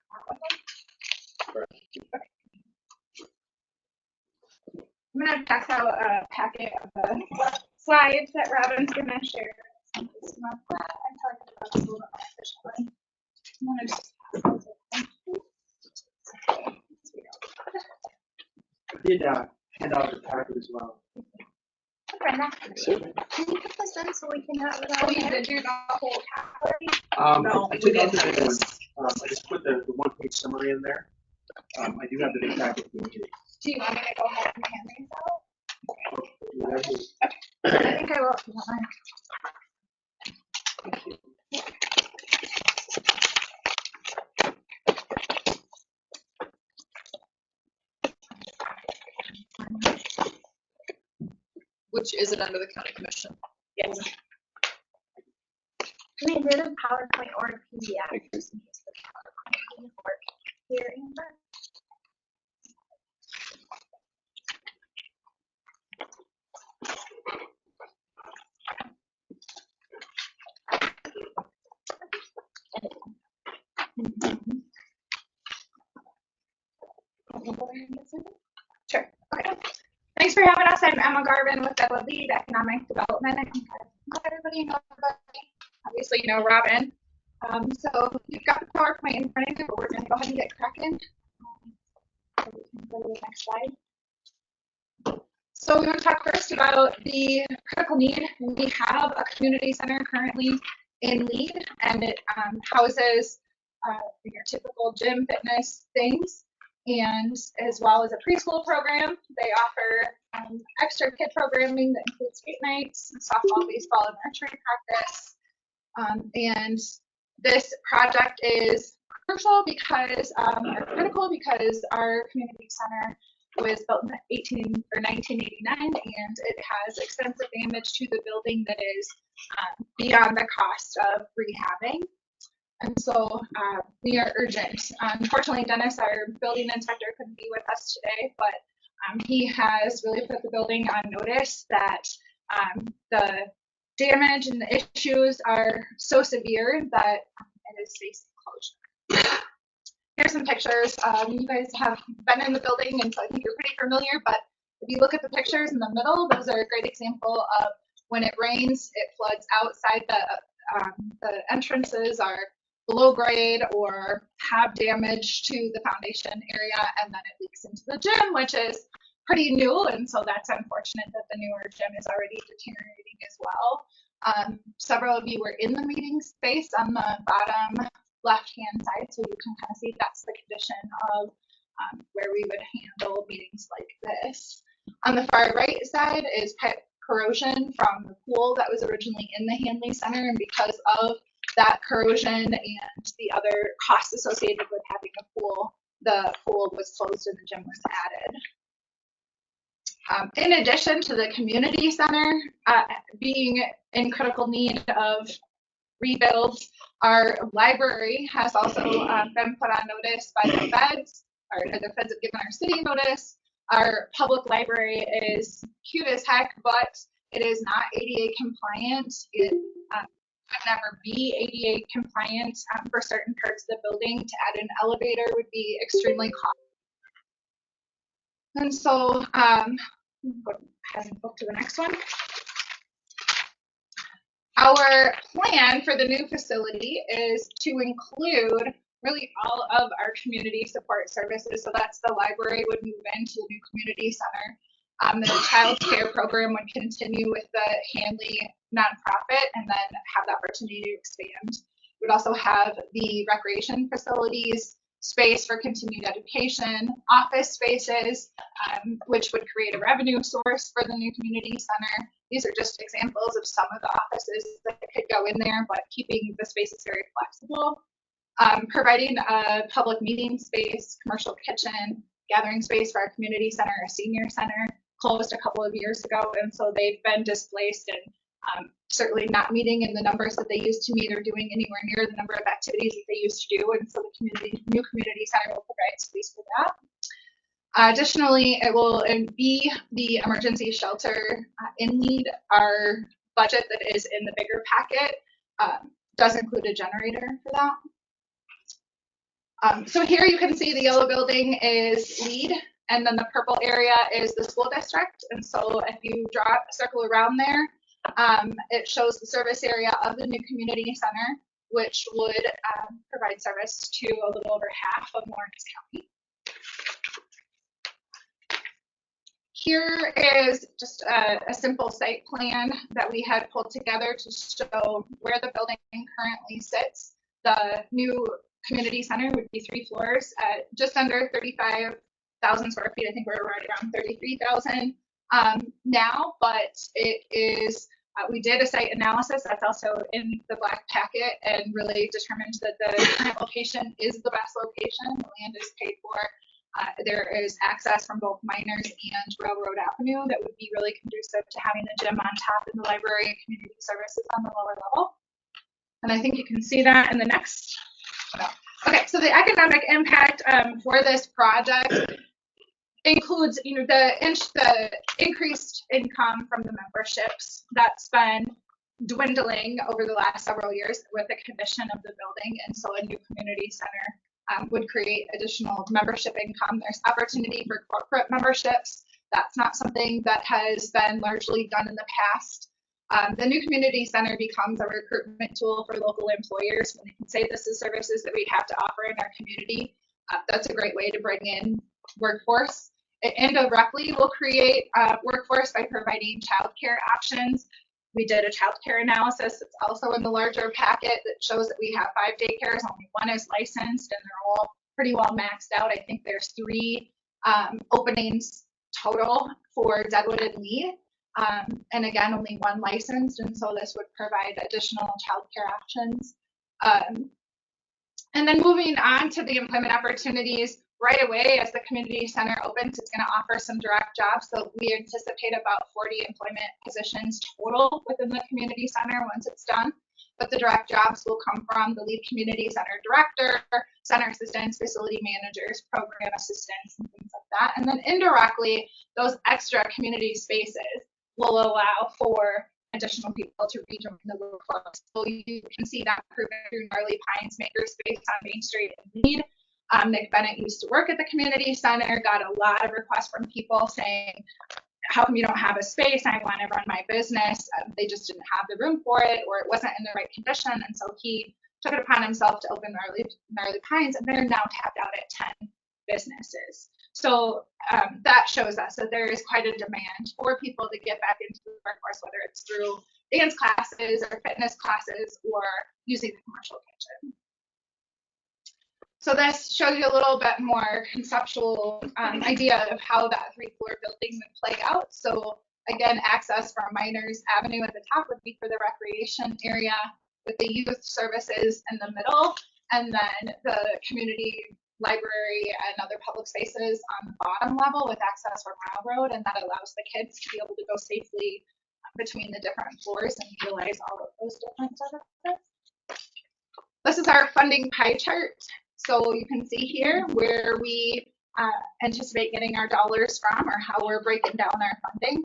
I'm gonna pass out a packet of the slides that Robin's gonna share. It's not that. I'm talking about a little officially. I'm gonna just I did hand out the packet as well. Brenda, can you put this in so we can have it all? You did do the whole packet? No, I took out the big one. I just put the one-page summary in there. I do have the big packet. Do you want me to go ahead and hand these out? Whatever. I think I will if you want mine. Which is it under the county commission? Yes. Can I get a PowerPoint or a PDF just in case the PowerPoint doesn't work here, Amber? Sure. Okay. Thanks for having us. I'm Emma Garvin with the Lead Economic Development. I think not everybody knows about me. Obviously, you know Robin. So you've got the PowerPoint in front of you, but we're going to go ahead and get cracking. So we can go to the next slide. So we want to talk first about the critical need. We have a community center currently in Lead, and it houses your typical gym, fitness things, and as well as a preschool program. They offer extra kid programming that includes skate nights, softball, baseball, and archery practice. And this project is crucial because, or critical because our community center was built in 1989, and it has extensive damage to the building that is beyond the cost of rehabbing. And so we are urgent. Unfortunately, Dennis, our building inspector, couldn't be with us today, but he has really put the building on notice that the damage and the issues are so severe that it is facing closure. Here's some pictures. You guys have been in the building, and so I think you're pretty familiar, but if you look at the pictures in the middle, those are a great example of when it rains, it floods outside. The entrances are below grade or have damage to the foundation area, and then it leaks into the gym, which is pretty new, and so that's unfortunate that the newer gym is already deteriorating as well. Several of you were in the meeting space on the bottom left-hand side, so you can kind of see that's the condition of where we would handle meetings like this. On the far right side is pipe corrosion from the pool that was originally in the Hanley Center, and because of that corrosion and the other costs associated with having a pool, the pool was closed and the gym was added. In addition to the community center being in critical need of rebuilds, our library has also been put on notice by the feds, or the feds have given our city notice. Our public library is cute as heck, but it is not ADA compliant. It could never be ADA compliant for certain parts of the building. To add an elevator would be extremely costly. And so, go ahead and go to the next one. Our plan for the new facility is to include really all of our community support services. So that's the library would move into the new community center. The child care program would continue with the Hanley nonprofit and then have the opportunity to expand. We'd also have the recreation facilities, space for continued education, office spaces, which would create a revenue source for the new community center. These are just examples of some of the offices that could go in there, but keeping the spaces very flexible. Providing a public meeting space, commercial kitchen, gathering space for our community center, our senior center, closed a couple of years ago, and so they've been displaced and certainly not meeting in the numbers that they used to meet or doing anywhere near the number of activities that they used to do, and so the new community center will provide space for that. Additionally, it will be the emergency shelter in need. Our budget that is in the bigger packet does include a generator for that. So here you can see the yellow building is Lead, and then the purple area is the school district. And so if you draw a circle around there, it shows the service area of the new community center, which would provide service to a little over half of Lawrence County. Here is just a simple site plan that we had pulled together to show where the building currently sits. The new community center would be 3 floors at just under 35,000 square feet. I think we're right around 33,000 now, but it is, we did a site analysis that's also in the black packet and really determined that the current location is the best location. The land is paid for. There is access from both Miners and Railroad Avenue that would be really conducive to having the gym on top and the library and community services on the lower level. And I think you can see that in the next. Okay, so the economic impact for this project includes, the increased income from the memberships that's been dwindling over the last several years with the condition of the building, and so a new community center would create additional membership income. There's opportunity for corporate memberships. That's not something that has been largely done in the past. The new community center becomes a recruitment tool for local employers when they can say this is services that we have to offer in our community. That's a great way to bring in workforce. It indirectly will create workforce by providing childcare options. We did a childcare analysis. It's also in the larger packet that shows that we have 5 daycares. Only 1 is licensed, and they're all pretty well maxed out. I think there's 3 openings total for Deadwood and Lee. And again, only 1 licensed, and so this would provide additional childcare options. And then moving on to the employment opportunities, right away as the community center opens, it's going to offer some direct jobs. So we anticipate about 40 employment positions total within the community center once it's done. But the direct jobs will come from the lead community center director, center assistants, facility managers, program assistants, and things like that. And then indirectly, those extra community spaces will allow for additional people to rejoin the workforce. So you can see that proven through Gnarly Pines Makerspace on Main Street in Meade. Nick Bennett used to work at the community center, got a lot of requests from people saying, how come you don't have a space? I want to run my business. They just didn't have the room for it, or it wasn't in the right condition. And so he took it upon himself to open Gnarly Pines, and they're now tapped out at 10 businesses. So that shows us that there is quite a demand for people to get back into the workforce, whether it's through dance classes or fitness classes or using the commercial kitchen. So this shows you a little bit more conceptual idea of how that 3-floor building would play out. So again, access from Miners Avenue at the top would be for the recreation area, with the youth services in the middle, and then the community library and other public spaces on the bottom level with access from Railroad, and that allows the kids to be able to go safely between the different floors and utilize all of those different services. This is our funding pie chart. So you can see here where we anticipate getting our dollars from, or how we're breaking down our funding.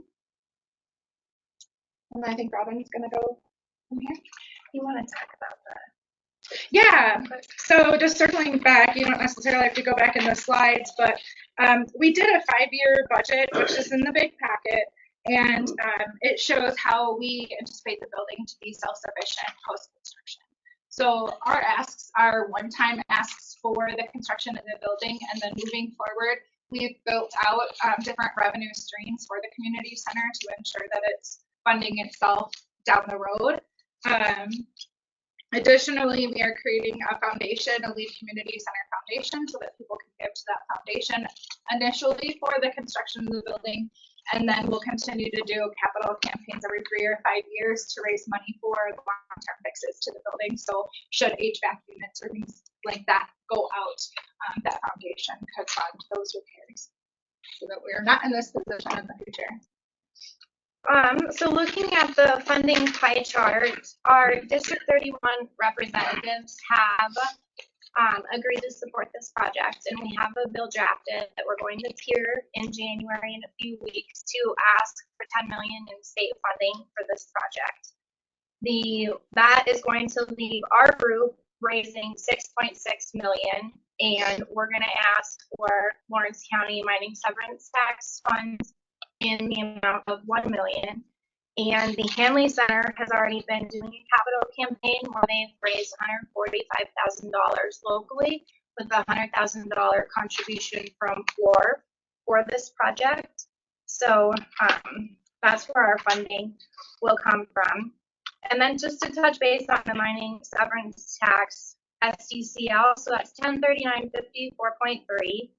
And I think Robin's going to go from here. You want to talk about that? Yeah, so just circling back, you don't necessarily have to go back in the slides, but we did a 5-year budget, which is in the big packet, and it shows how we anticipate the building to be self-sufficient post-construction. So our asks are one-time asks for the construction of the building, and then moving forward, we've built out different revenue streams for the community center to ensure that it's funding itself down the road. Additionally, we are creating a foundation, a lead community center foundation, so that people can give to that foundation initially for the construction of the building, and then we'll continue to do capital campaigns every 3 or 5 years to raise money for the long-term fixes to the building. So should HVAC units or things like that go out, that foundation could fund those repairs, so that we are not in this position in the future. So looking at the funding pie chart, our District 31 representatives have agreed to support this project, and we have a bill drafted that we're going to hear in January in a few weeks to ask for $10 million in state funding for this project. That is going to leave our group raising $6.6 million, and we're going to ask for Lawrence County mining severance tax funds in the amount of $1 million. And the Hanley Center has already been doing a capital campaign where they've raised $145,000 locally, with a $100,000 contribution from Floor for this project. So that's where our funding will come from. And then just to touch base on the mining severance tax, SDCL, so that's 1039.50, 4.3.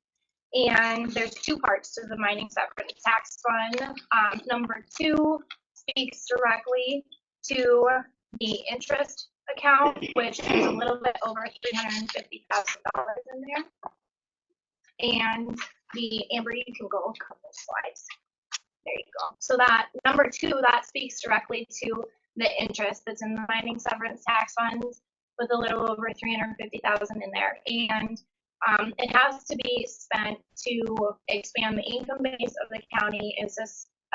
And there's 2 parts to the mining severance tax fund. Number 2 speaks directly to the interest account, which is a little bit over $350,000 in there. And Amber, you can go a couple slides. There you go. So that number 2, that speaks directly to the interest that's in the mining severance tax funds, with a little over $350,000 in there. And it has to be spent to expand the income base of the county, is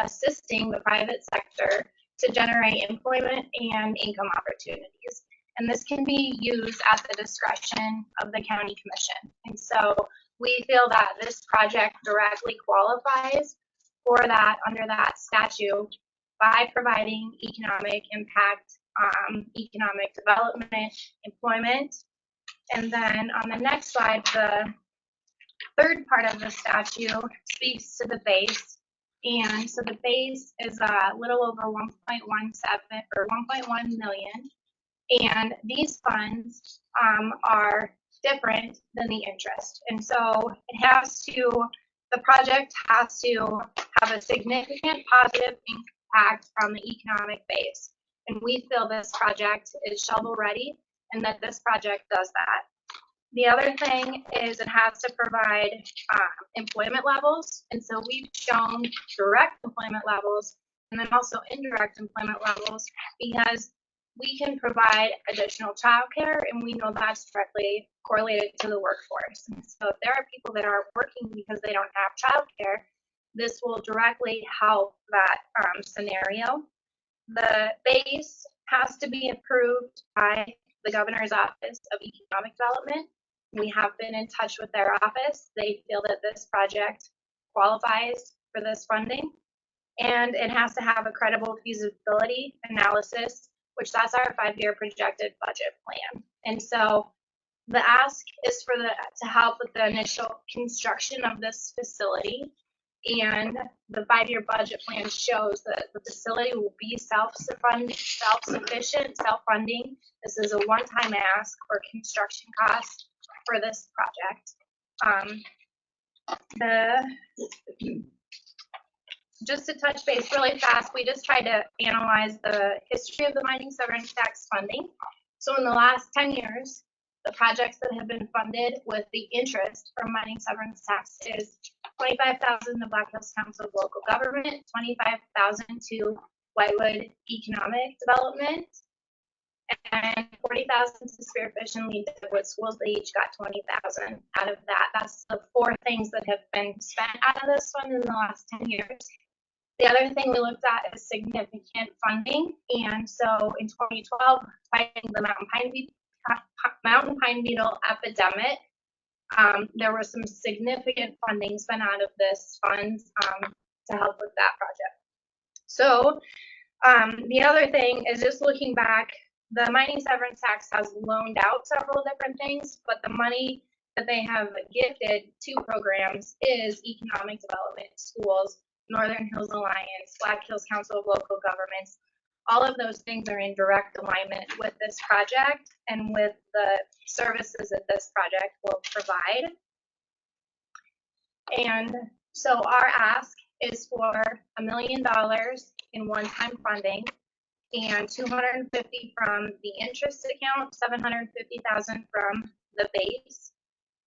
assisting the private sector to generate employment and income opportunities. and this can be used at the discretion of the county commission. And so we feel that this project directly qualifies for that under that statute by providing economic impact, economic development, employment. And then on the next slide, the third part of the statute speaks to the base. And so the base is a little over 1.17 or 1.1 million. And these funds are different than the interest. And so the project has to have a significant positive impact on the economic base. And we feel this project is shovel ready and that this project does that. The other thing is it has to provide employment levels. And so we've shown direct employment levels and then also indirect employment levels because we can provide additional childcare, and we know that's directly correlated to the workforce. And so if there are people that aren't working because they don't have childcare, this will directly help that scenario. The base has to be approved by the Governor's Office of Economic Development. We have been in touch with their office. They feel that this project qualifies for this funding, and it has to have a credible feasibility analysis, which that's our 5-year projected budget plan. And so the ask is to help with the initial construction of this facility, and the 5-year budget plan shows that the facility will be self-sufficient, self-funding. This is a one-time ask for construction costs for this project. Just to touch base really fast, we just tried to analyze the history of the mining severance tax funding. So in the last 10 years, the projects that have been funded with the interest from mining severance tax is $25,000 to Black Hills Council of Local Government, $25,000 to Whitewood Economic Development, and $40,000 to Spearfish and Lee Deadwood Schools. They each got $20,000 out of that. That's the 4 things that have been spent out of this fund in the last 10 years. The other thing we looked at is significant funding. And so in 2012, fighting the mountain pine beetle epidemic, there was some significant funding spent out of this fund to help with that project. So the other thing is just looking back, the mining severance tax has loaned out several different things, but the money that they have gifted to programs is economic development, schools, Northern Hills Alliance, Black Hills Council of Local Governments. All of those things are in direct alignment with this project and with the services that this project will provide. And so our ask is for $1 million in one-time funding and $250,000 from the interest account, $750,000 from the base.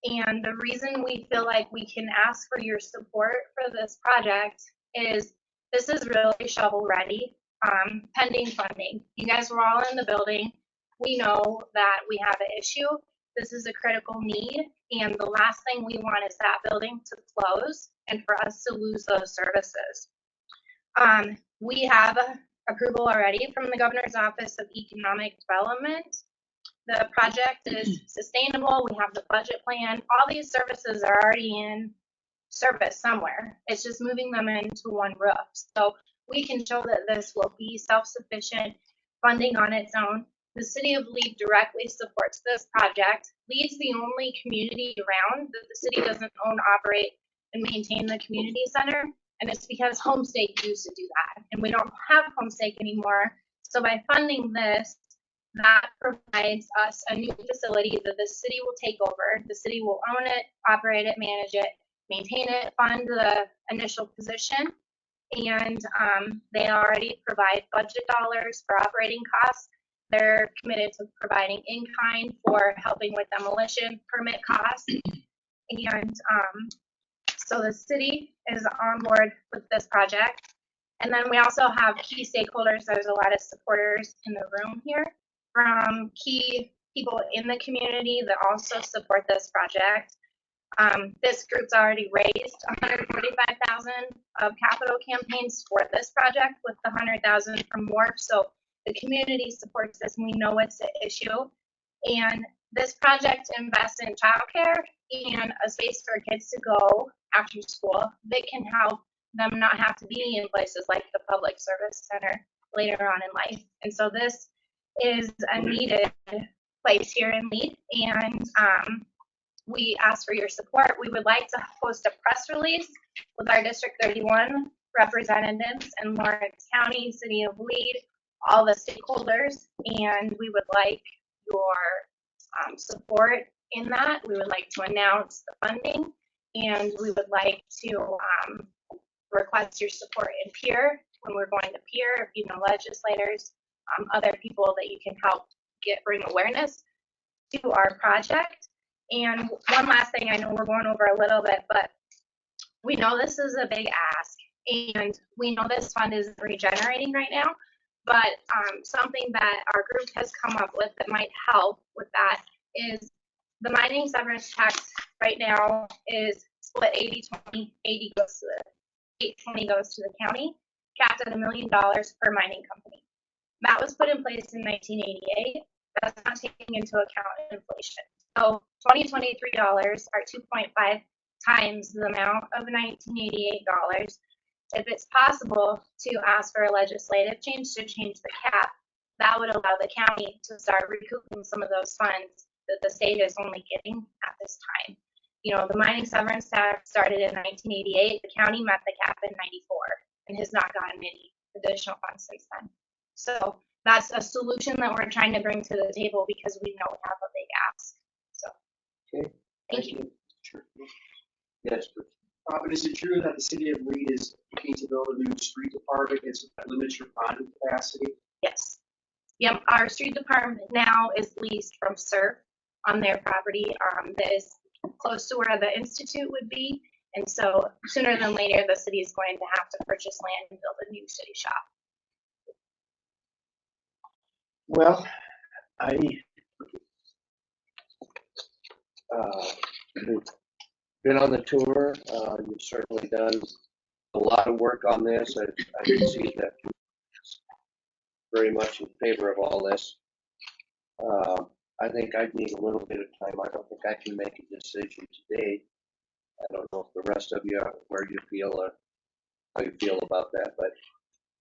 And the reason we feel like we can ask for your support for this project is this is really shovel ready, pending funding. You guys were all in the building. We know that we have an issue. This is a critical need, and the last thing we want is that building to close and for us to lose those services. We have approval already from the Governor's Office of Economic Development. The project is sustainable. We have the budget plan. All these services are already in service somewhere. It's just moving them into one roof. So we can show that this will be self-sufficient funding on its own. The city of Lead directly supports this project. Lead's the only community around that the city doesn't own, operate, and maintain the community center. And it's because Homestake used to do that. And we don't have Homestake anymore. So by funding this, that provides us a new facility that the city will take over. The city will own it, operate it, manage it, maintain it, fund the initial position. And they already provide budget dollars for operating costs. They're committed to providing in-kind for helping with demolition permit costs. And so the city is on board with this project. And then we also have key stakeholders. There's a lot of supporters in the room here from key people in the community that also support this project. This group's already raised $145,000 of capital campaigns for this project with the $100,000 from WARP. So The community supports this, and we know it's an issue. And this project invests in childcare and a space for kids to go after school that can help them not have to be in places like the public service center later on in life. And so this is a needed place here in Lead, and we ask for your support. We would like to host a press release with our District 31 representatives in Lawrence County, City of Lead, all the stakeholders, and we would like your support in that. We would like to announce the funding, and we would like to request your support in peer when we're going to peer, you know, legislators, other people that you can help bring awareness to our project. And one last thing, I know we're going over a little bit, but we know this is a big ask, and we know this fund is regenerating right now, but something that our group has come up with that might help with that is the mining severance tax right now is split 80-20, 80 goes to the 20 goes to the county, capped at $1 million per mining company. That was put in place in 1988. That's not taking into account inflation. So 2023 dollars are 2.5 times the amount of 1988 dollars. If it's possible to ask for a legislative change to change the cap, that would allow the county to start recouping some of those funds that the state is only getting at this time. You know, the mining severance tax started in 1988. The county met the cap in 94 and has not gotten any additional funds since then. So that's a solution that we're trying to bring to the table because we know we have a big ask. So, Okay, thank you. Sure. yes, Bruce. Robin, is it true that the city of Lead is looking to build a new street department? That limits your bonding capacity? Yes. Yep. Our street department now is leased from SURF on their property that is close to where the institute would be. And so sooner than later, the city is going to have to purchase land and build a new city shop. Well, we've been on the tour. You've certainly done a lot of work on this. I can see that you're very much in favor of all this. I think I'd need a little bit of time. I don't think I can make a decision today. I don't know if the rest of you, where you feel, how you feel about that, but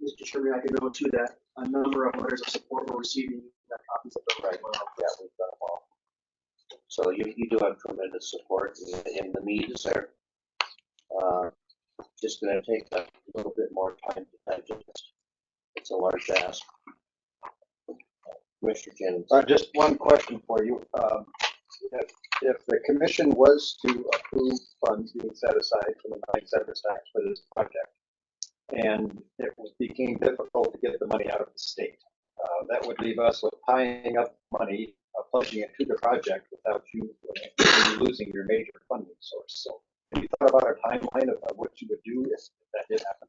Mr. Chairman, I can know too that a number of letters of support were receiving copies of the right. yeah, we've done them all. So you do have tremendous support, and the need is there. Just going to take a little bit more time to digest. It's a large ask. Mr. Jennings. Just one question for you. If the commission was to approve funds being set aside for the mine severance tax for this project, and it became difficult to get the money out of the state, that would leave us with tying up money, pledging it to the project without you losing your major funding source. So have you thought about a timeline of what you would do if that did happen?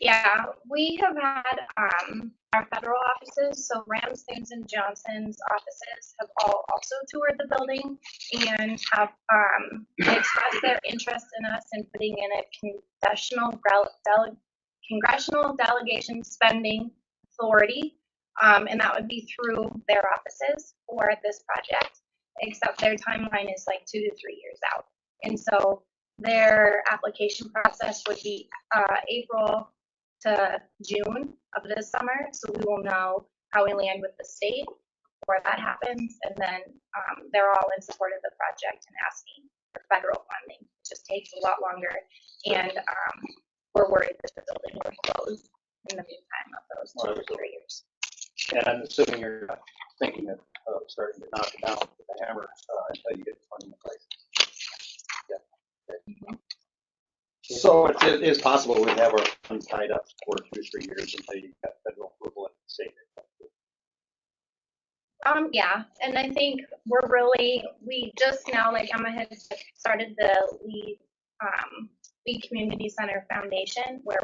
Yeah, we have had our federal offices, so Ramsden's and Johnson's offices have all also toured the building and have expressed their interest in us in putting in a congressional delegation spending authority, and that would be through their offices for this project, except their timeline is like 2 to 3 years out. And so their application process would be April to June of this summer, so we will know how we land with the state before that happens, and then they're all in support of the project and asking for federal funding. It just takes a lot longer, and we're worried that the building will close in the meantime of those 2 to 3 years. And I'm assuming you're thinking of starting to knock it down with the hammer until you get the funding in place. Yeah. Okay. So it is possible we have our funds tied up for 2 to 3 years until you get federal approval at the state. Yeah, and I think we just now, like Emma had started the Lead Community Center Foundation, where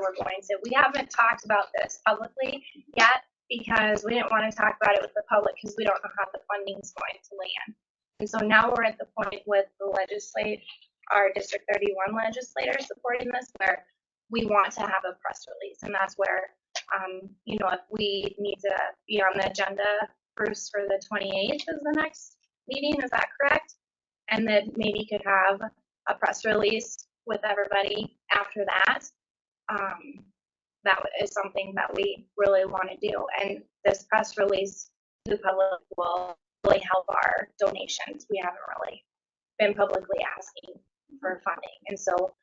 we haven't talked about this publicly yet because we didn't want to talk about it with the public because we don't know how the funding's going to land. And so now we're at the point with our District 31 legislators supporting this, where we want to have a press release, and that's where You know, if we need to be on the agenda, Bruce, for the 28th is the next meeting, is that correct? And then maybe could have a press release with everybody after that. That is something that we really want to do. And this press release to the public will really help our donations. We haven't really been publicly asking for funding. And so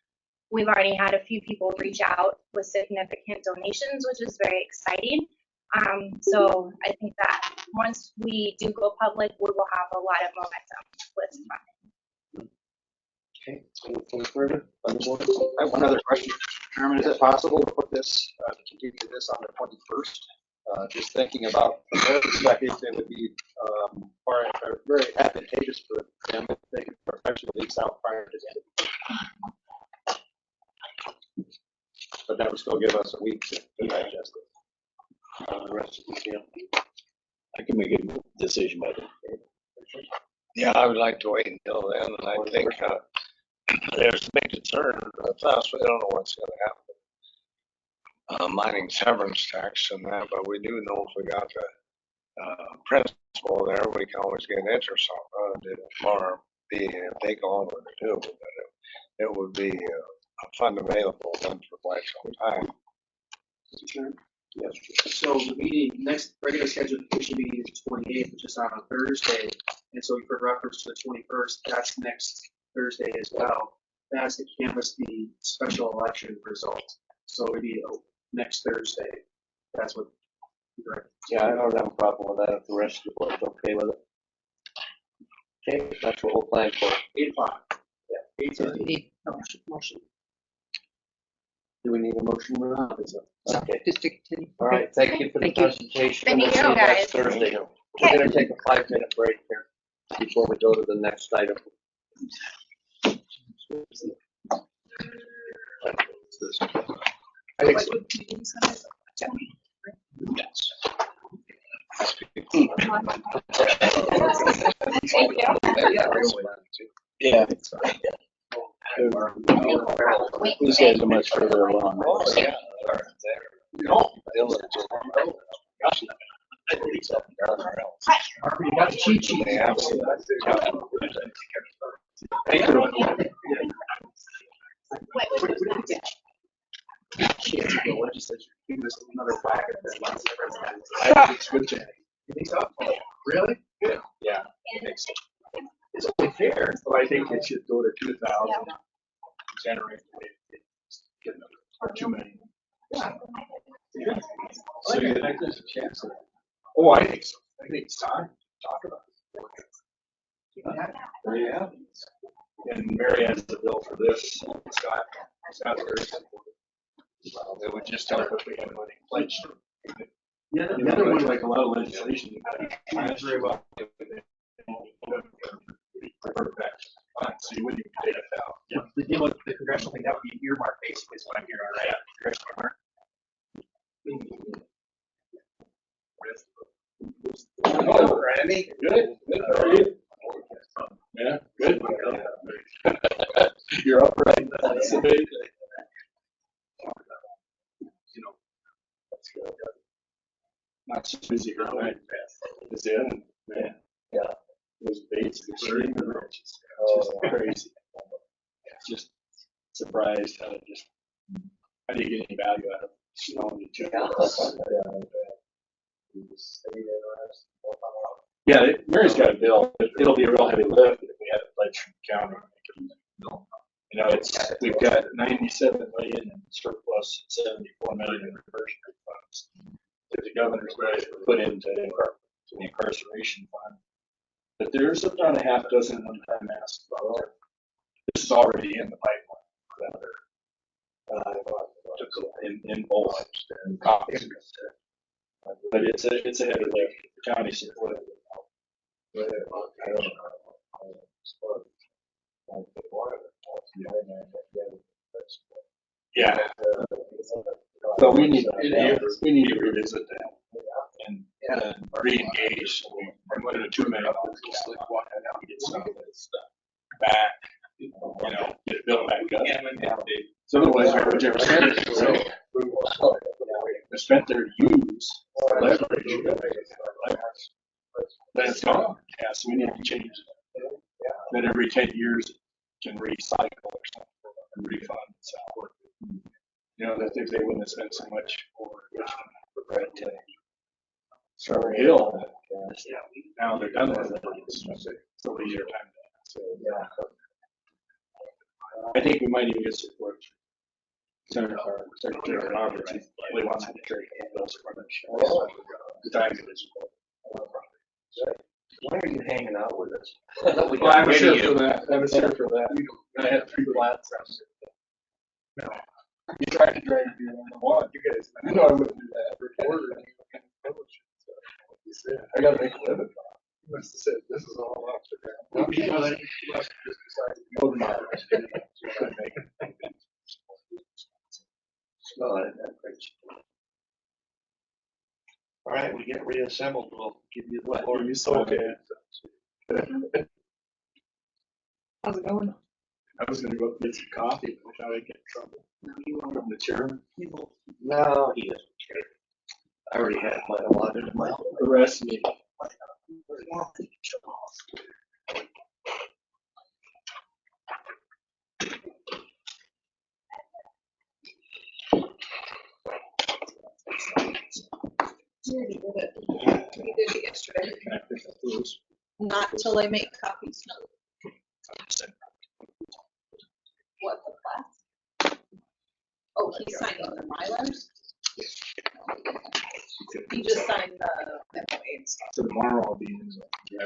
we've already had a few people reach out with significant donations, which is very exciting. So I think that once we do go public, we will have a lot of momentum with funding. Okay, anything further on the board? I have one other question. Chairman, is it possible to put this, to continue this on the 21st? Just thinking about from their perspective, it would be very advantageous for them if they could professionally lease out prior to the end. But that would still give us a week to digest it. The rest of the deal. I can make a decision by then. Yeah, I would like to wait until then, and I think there's a big concern with us. We don't know what's going to happen. Mining severance tax and that, but we do know if we got the principal there, we can always get interest on it. Or if they go on with it too, but it would be a fund available then for quite some time. Yes. So the meeting, next regular scheduled commission meeting is the 28th, which is on a Thursday. And so for reference to the 21st, that's next Thursday as well. That's to canvass the special election result. So it'd be next Thursday. That's what. Yeah, I don't have a problem with that if the rest of the board's okay with it. Okay, that's what we'll plan for. 8 o'clock. Yeah, 8:30. Motion. Do we need a motion or not? Okay. Just to continue. All right, thank you for the Thank you. presentation. Thank We'll you, see you next guys. Thursday. We're gonna take a 5-minute break here before we go to the next item. I think so. Yes. Yeah. These guys are much further along. Oh, yeah. You got the cheat sheet. Yeah. Thank you. She has to go legislature. Give us another bracket that lets the president. It's good, Jenny. You think so? Really? Yeah. Yeah. It's only fair, but I think it should go to 2,000. Generate. Get another 2 million. Yeah. So you think there's a chance of that? Oh, I think so. I think it's time to talk about it. Yeah. And Mary has the bill for this. Scott, very simple. It would just help if we had money pledged. Yeah, the other one, like a lot of legislation, that's very well. So you wouldn't even pay it out. Yeah, the deal with the congressional thing, that would be earmark basically, is what I'm hearing, right? Congressional earmark. Oh, Randy, good. Good. How are you? Yeah, good. You're up, right? That's amazing. You know, that's good. Not so busy, right? Is it? Man, yeah. Those baits, extreme riches. It's just crazy. Just surprised how how do you get any value out of snow and yeah, Mary's got a bill. It'll be a real heavy lift if we had a pledge from the county. You know, we've got 97 million in surplus, 74 million in reversionary funds that the governor's ready to put into the incarceration fund. But there's about a half dozen one-time asks about there. This is already in the pipeline. In both and copies. But it's a heavy lift. The county supported it. I don't know. Yeah. So we need to revisit that and re-engage. I'm going to 2 million get some of this stuff back. You know, get it built back up. So otherwise, whichever side. So spent there to use leverage. Then it's gone. Yeah, so we need to change it. That every 10 years it can recycle or something and refund. So, you know, that if they wouldn't have spent so much over Richmond for Brad today. Sorry, Hill. Now they're done with it. It's a leisure time. So, yeah. I think we might even get support. Senator Secretary Roberts really wants to carry those from the time it is. Why are you hanging out with us? Well, I was here for that. I was here for that. I had 3 flats. No. You tried to drag me on the one. You guys, I know I wouldn't do that every quarter. I gotta make a living. You must have said, this is all off the ground. Well, you know, that you must have just decided to go to my No, that's great. All right, we get reassembled. We'll give you the floor. Okay. How's it going? I was gonna go get some coffee, but now I get in trouble. No, you won't. From the chairman. You won't. No, he doesn't care. I already had my allotted amount. The rest of me. You already did it. You did it yesterday. Not until I make copies. No. What, the class? Oh, he's signing the Mylars? He just signed the MOA and stuff. So tomorrow I'll be in. You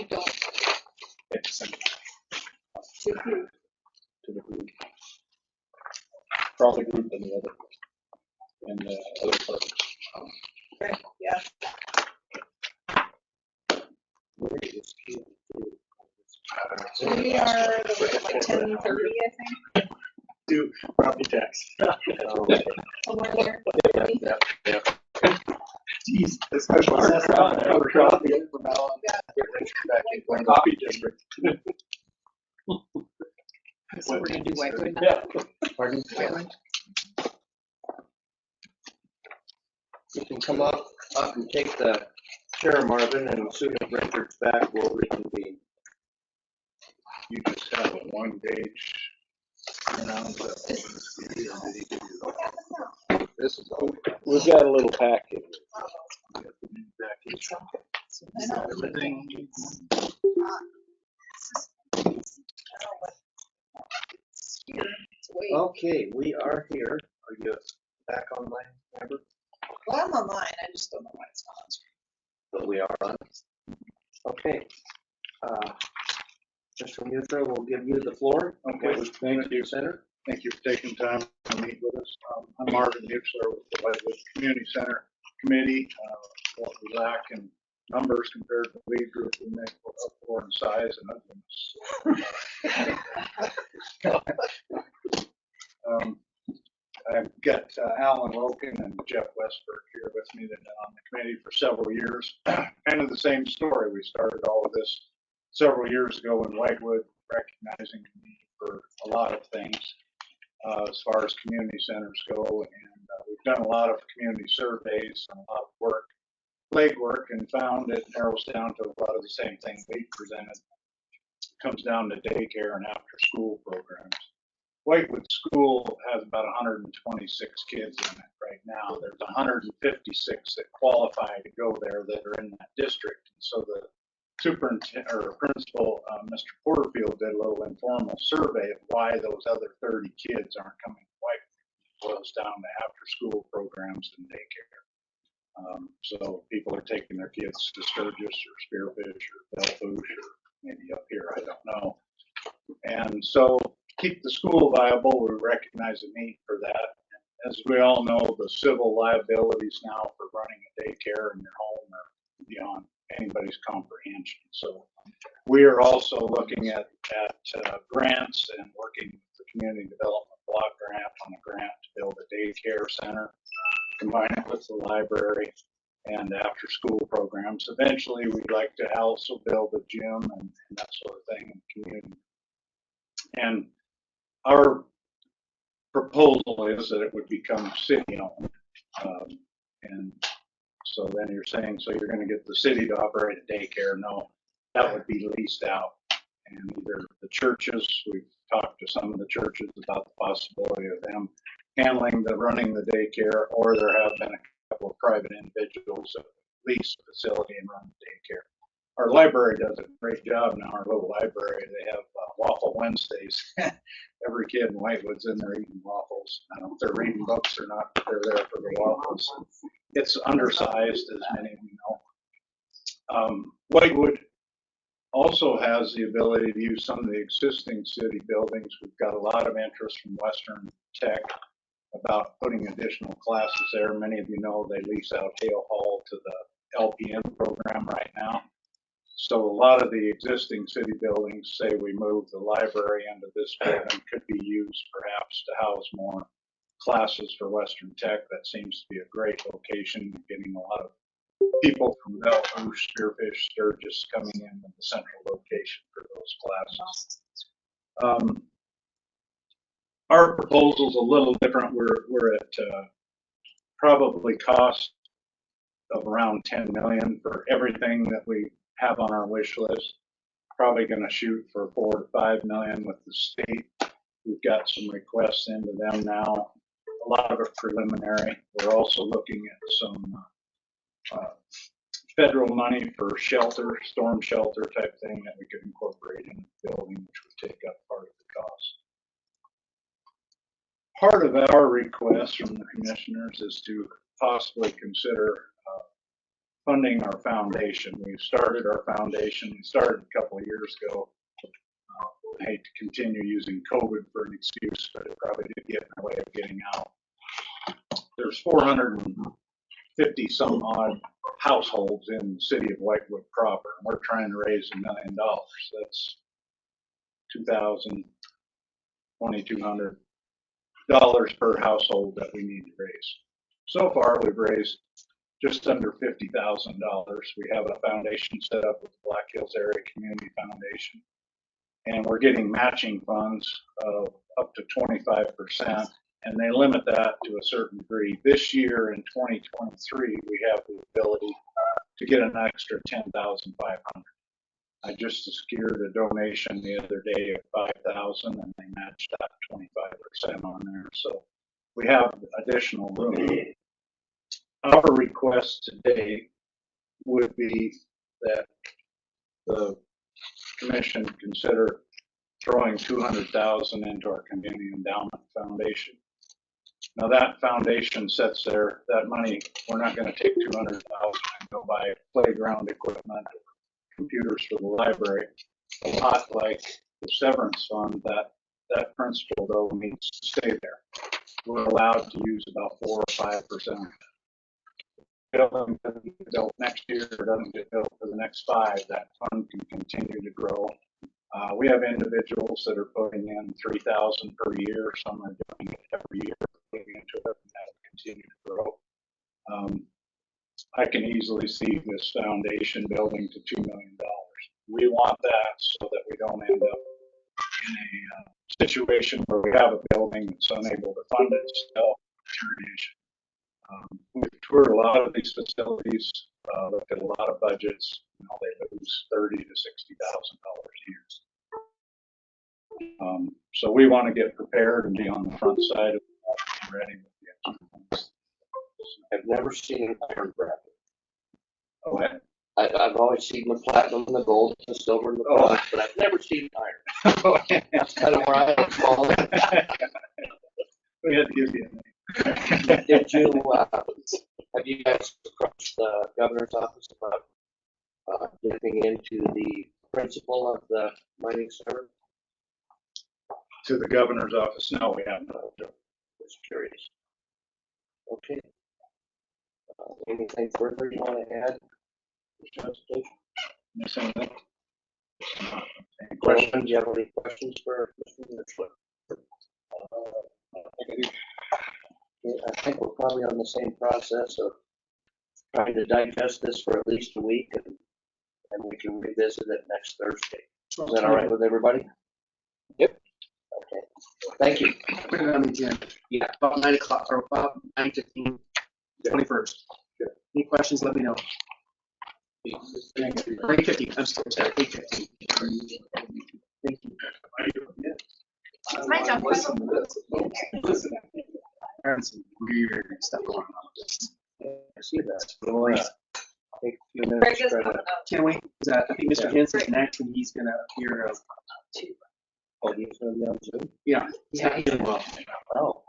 don't. To who? To the group. Probably group and the other. And the other partners. Okay, yeah. We are like 10:30, I think. Do property tax. Somewhere there. Yeah. Jeez, this special coffee from now on. Back in my coffee district. So we're gonna do Whitewood now? Yeah. Pardon? Whitewood? You can come up and take the chair, Marvin, and as soon as Richard's back, we'll reconvene. You just have a 1-page. This is all. We've got a little packet. Everything. Okay, we are here. Are you back online, Amber? Well, I'm online. I just don't know why it's not on screen. But we are on. Okay. Mr. Mutra, we'll give you the floor. Okay, thank you, Center. Thank you for taking time to meet with us. I'm Marvin Mueller with the Whitewood Community Center Committee. What we lack in numbers compared to the lead group, we make up for in size and ugliness. I've got Alan Loken and Jeff Westberg here with me. They've been on the committee for several years. Kind of the same story. We started all of this several years ago in Whitewood, recognizing the need for a lot of things as far as community centers go. And we've done a lot of community surveys and a lot of work, legwork, and found it narrows down to a lot of the same things we presented. It comes down to daycare and after school programs. Whitewood School has about 126 kids in it right now. There's 156 that qualify to go there that are in that district. And so the superintendent or principal, Mr. Porterfield, did a little informal survey of why those other 30 kids aren't coming to Whitewood. It boils down to after school programs and daycare. So people are taking their kids to Sturgis or Spearfish or Bellfouche or maybe up here, I don't know. And so keep the school viable, we recognize the need for that. As we all know, the civil liabilities now for running a daycare in your home are beyond anybody's comprehension. So we are also looking at grants and working with the Community Development Block Grant on a grant to build a daycare center, combine it with the library and after school programs. Eventually, we'd like to also build a gym and that sort of thing in the community. And our proposal is that it would become city-owned. And so then you're saying, so you're gonna get the city to operate a daycare? No, that would be leased out. And either the churches, we've talked to some of the churches about the possibility of them handling the running the daycare, or there have been a couple of private individuals that lease the facility and run the daycare. Our library does a great job now, our little library. They have Waffle Wednesdays. Every kid in Whitewood's in there eating waffles. I don't know if they're reading books or not, but they're there for the waffles. It's undersized, as many of you know. Whitewood also has the ability to use some of the existing city buildings. We've got a lot of interest from Western Tech about putting additional classes there. Many of you know they lease out Hale Hall to the LPN program right now. So a lot of the existing city buildings, say we move the library into this building, could be used perhaps to house more classes for Western Tech. That seems to be a great location, getting a lot of people from Bellevue, Spearfish, Sturgis coming in the central location for those classes. Our proposal's a little different. We're at probably cost of around 10 million for everything that we have on our wish list. Probably going to shoot for 4 to 5 million with the state. We've got some requests into them now. A lot of it preliminary. We're also looking at some federal money for shelter, storm shelter type thing that we could incorporate in the building, which would take up part of the cost. Part of our request from the commissioners is to possibly consider funding our foundation. We've started our foundation. We started a couple of years ago. I hate to continue using COVID for an excuse, but it probably did get in our way of getting out. There's 450 some odd households in the city of Whitewood proper, and we're trying to raise $1 million. That's $2,200 per household that we need to raise. So far, we've raised just under $50,000. We have a foundation set up with the Black Hills Area Community Foundation, and we're getting matching funds of up to 25%, and they limit that to a certain degree. This year in 2023, we have the ability to get an extra $10,500. I just secured a donation the other day of $5,000, and they matched that 25% on there. So we have additional room. Our request today would be that the commission consider throwing $200,000 into our community endowment foundation. Now that foundation sits there. That money, we're not going to take $200,000 and go buy playground equipment, computers for the library. A lot like the severance fund, that principal though needs to stay there. We're allowed to use about 4 or 5%. Building doesn't get built next year or doesn't get built for the next 5, that fund can continue to grow. We have individuals that are putting in $3,000 per year. Some are doing it every year, putting into it, and that will continue to grow. I can easily see this foundation building to $2 million. We want that so that we don't end up in a situation where we have a building that's unable to fund itself. We've toured a lot of these facilities, looked at a lot of budgets. You know, they lose $30,000 to $60,000 a year. So we want to get prepared and be on the front side of that, ready with the instruments. I've never seen an iron bracket. Oh, I've always seen the platinum and the gold and the silver and the bronze, but I've never seen iron. That's kind of where I fall. We had to give you a name. Did you, have you guys approached the governor's office about dipping into the principal of the mining center? To the governor's office? No, we haven't. Just curious. Okay. Anything further you want to add? Miss anything? Any questions? Do you have any questions for Mr. Mitchell? I think we're probably on the same process of trying to digest this for at least a week, and we can revisit it next Thursday. Is that all right with everybody? Yep. Thank you. Put it on the agenda. Yeah, about 9 o'clock or about 9:15, 21st. Any questions, let me know. 8:15, I'm sorry, 8:15. Thank you. It's my job. Listen. There's some weird stuff going on with this. I see that. We'll take a few minutes. Try to- Can we? I think Mr. Hansen's next and he's gonna appear. Oh, he's gonna be on Zoom? Yeah, he's not feeling well. Oh.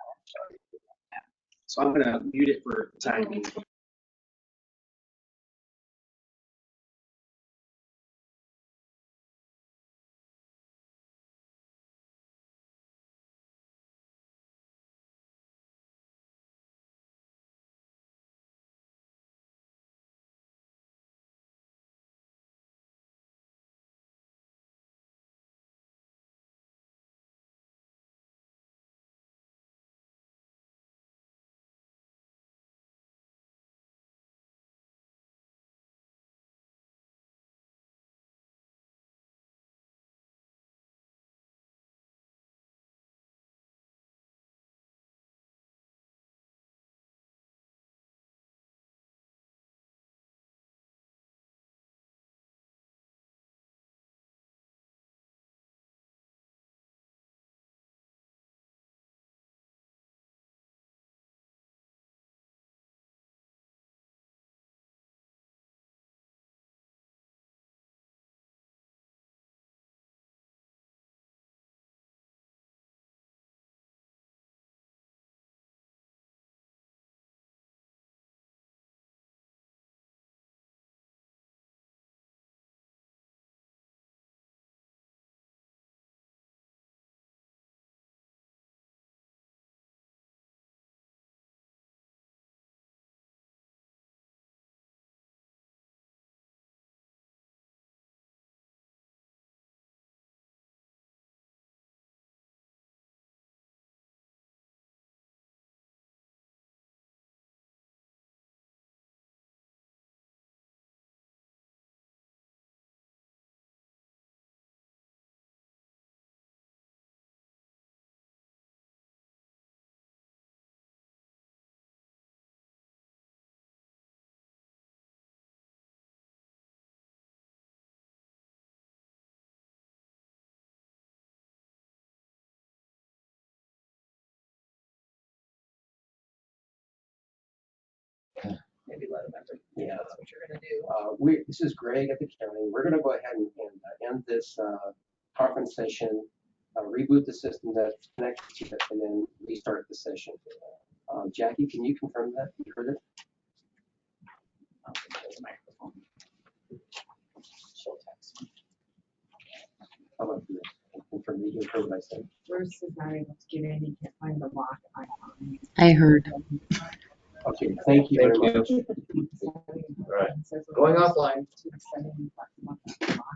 So I'm gonna mute it for the time being. Maybe let him enter. Yeah, that's what you're gonna do. This is Greg at the county. We're gonna go ahead and end this conference session, reboot the system that's connected to it, and then restart the session. Jackie, can you confirm that? You heard it? Show text. How about you? Confirm you heard what I said. Bruce is not able to get in, he can't find the lock icon. I heard. Okay, thank you very much. All right. Going offline. offline.